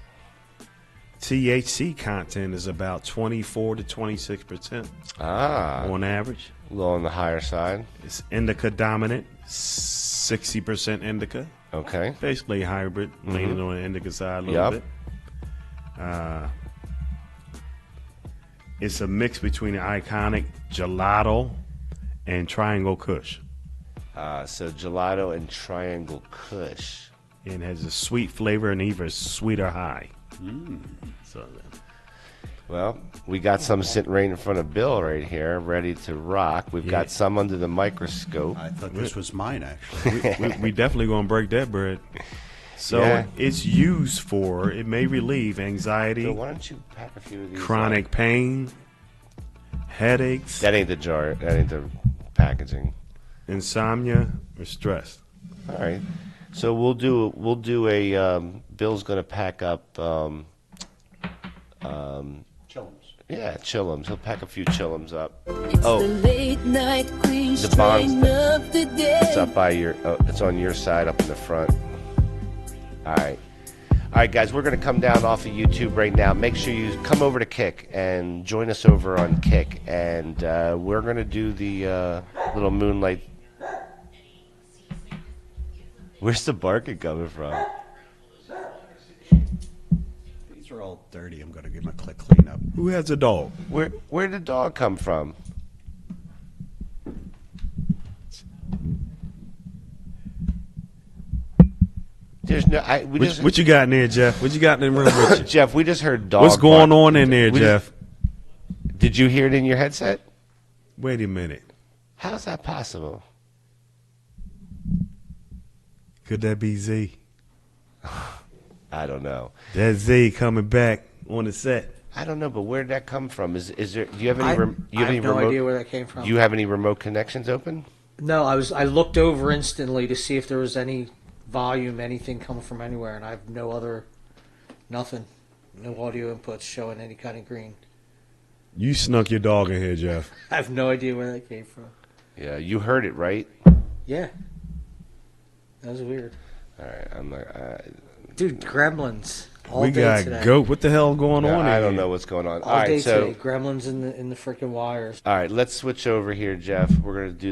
THC content is about 24 to 26%. On average. A little on the higher side. It's indica dominant, 60% indica. Okay. Basically hybrid, leaning on the indica side a little bit. It's a mix between the iconic Gelato and Triangle Kush. So Gelato and Triangle Kush. And has a sweet flavor and either sweet or high. So, well, we got some sitting right in front of Bill right here, ready to rock. We've got some under the microscope. I thought this was mine, actually. we definitely going to break that bread. So Yeah. it's used for, it may relieve anxiety, So why don't you pack a few of these? chronic pain, headaches, That ain't the jar. That ain't the packaging. insomnia, or stress. All right. So we'll do a. Bill's gonna pack up. Yeah, chillums. He'll pack a few chillums up. Oh, the bongs. It's up by your. Oh, it's on your side, up in the front. All right. All right, guys, we're going to come down off of YouTube right now. Make sure you come over to Kick and join us over on Kick. And we're going to do the little moonlight. Where's the barking coming from? These are all dirty. I'm going to give them a quick clean up. Who has a dog? Where did the dog come from? There's no. What you got in there, Jeff? What you got in the room with you? Jeff, we just heard dog. What's going bark. on in there, Jeff? Did you hear it in your headset? Wait a minute. How's that possible? Could that be Z? I don't know. That Z coming back on the set. I don't know, but where did that come from? Is there? Do you have any? I you have no idea where that came from. Do you have any remote connections open? No, I looked over instantly to see if there was any volume, anything coming from anywhere, and I have nothing, no audio inputs showing any kind of green. You snuck your dog in here, Jeff. I have no idea where that came from. Yeah, you heard it, right? Yeah, that was weird. All right, I'm like, dude, gremlins all We day got today. goat. What the hell going on I here? don't know what's going on. All day so today, gremlins in the freaking wires. all right, let's switch over here, Jeff. We're gonna do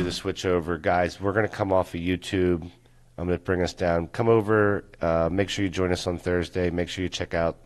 the switch over, guys. We're gonna come off of YouTube. I'm going to bring us down. Come over. Make sure you join us on Thursday. Make sure you check out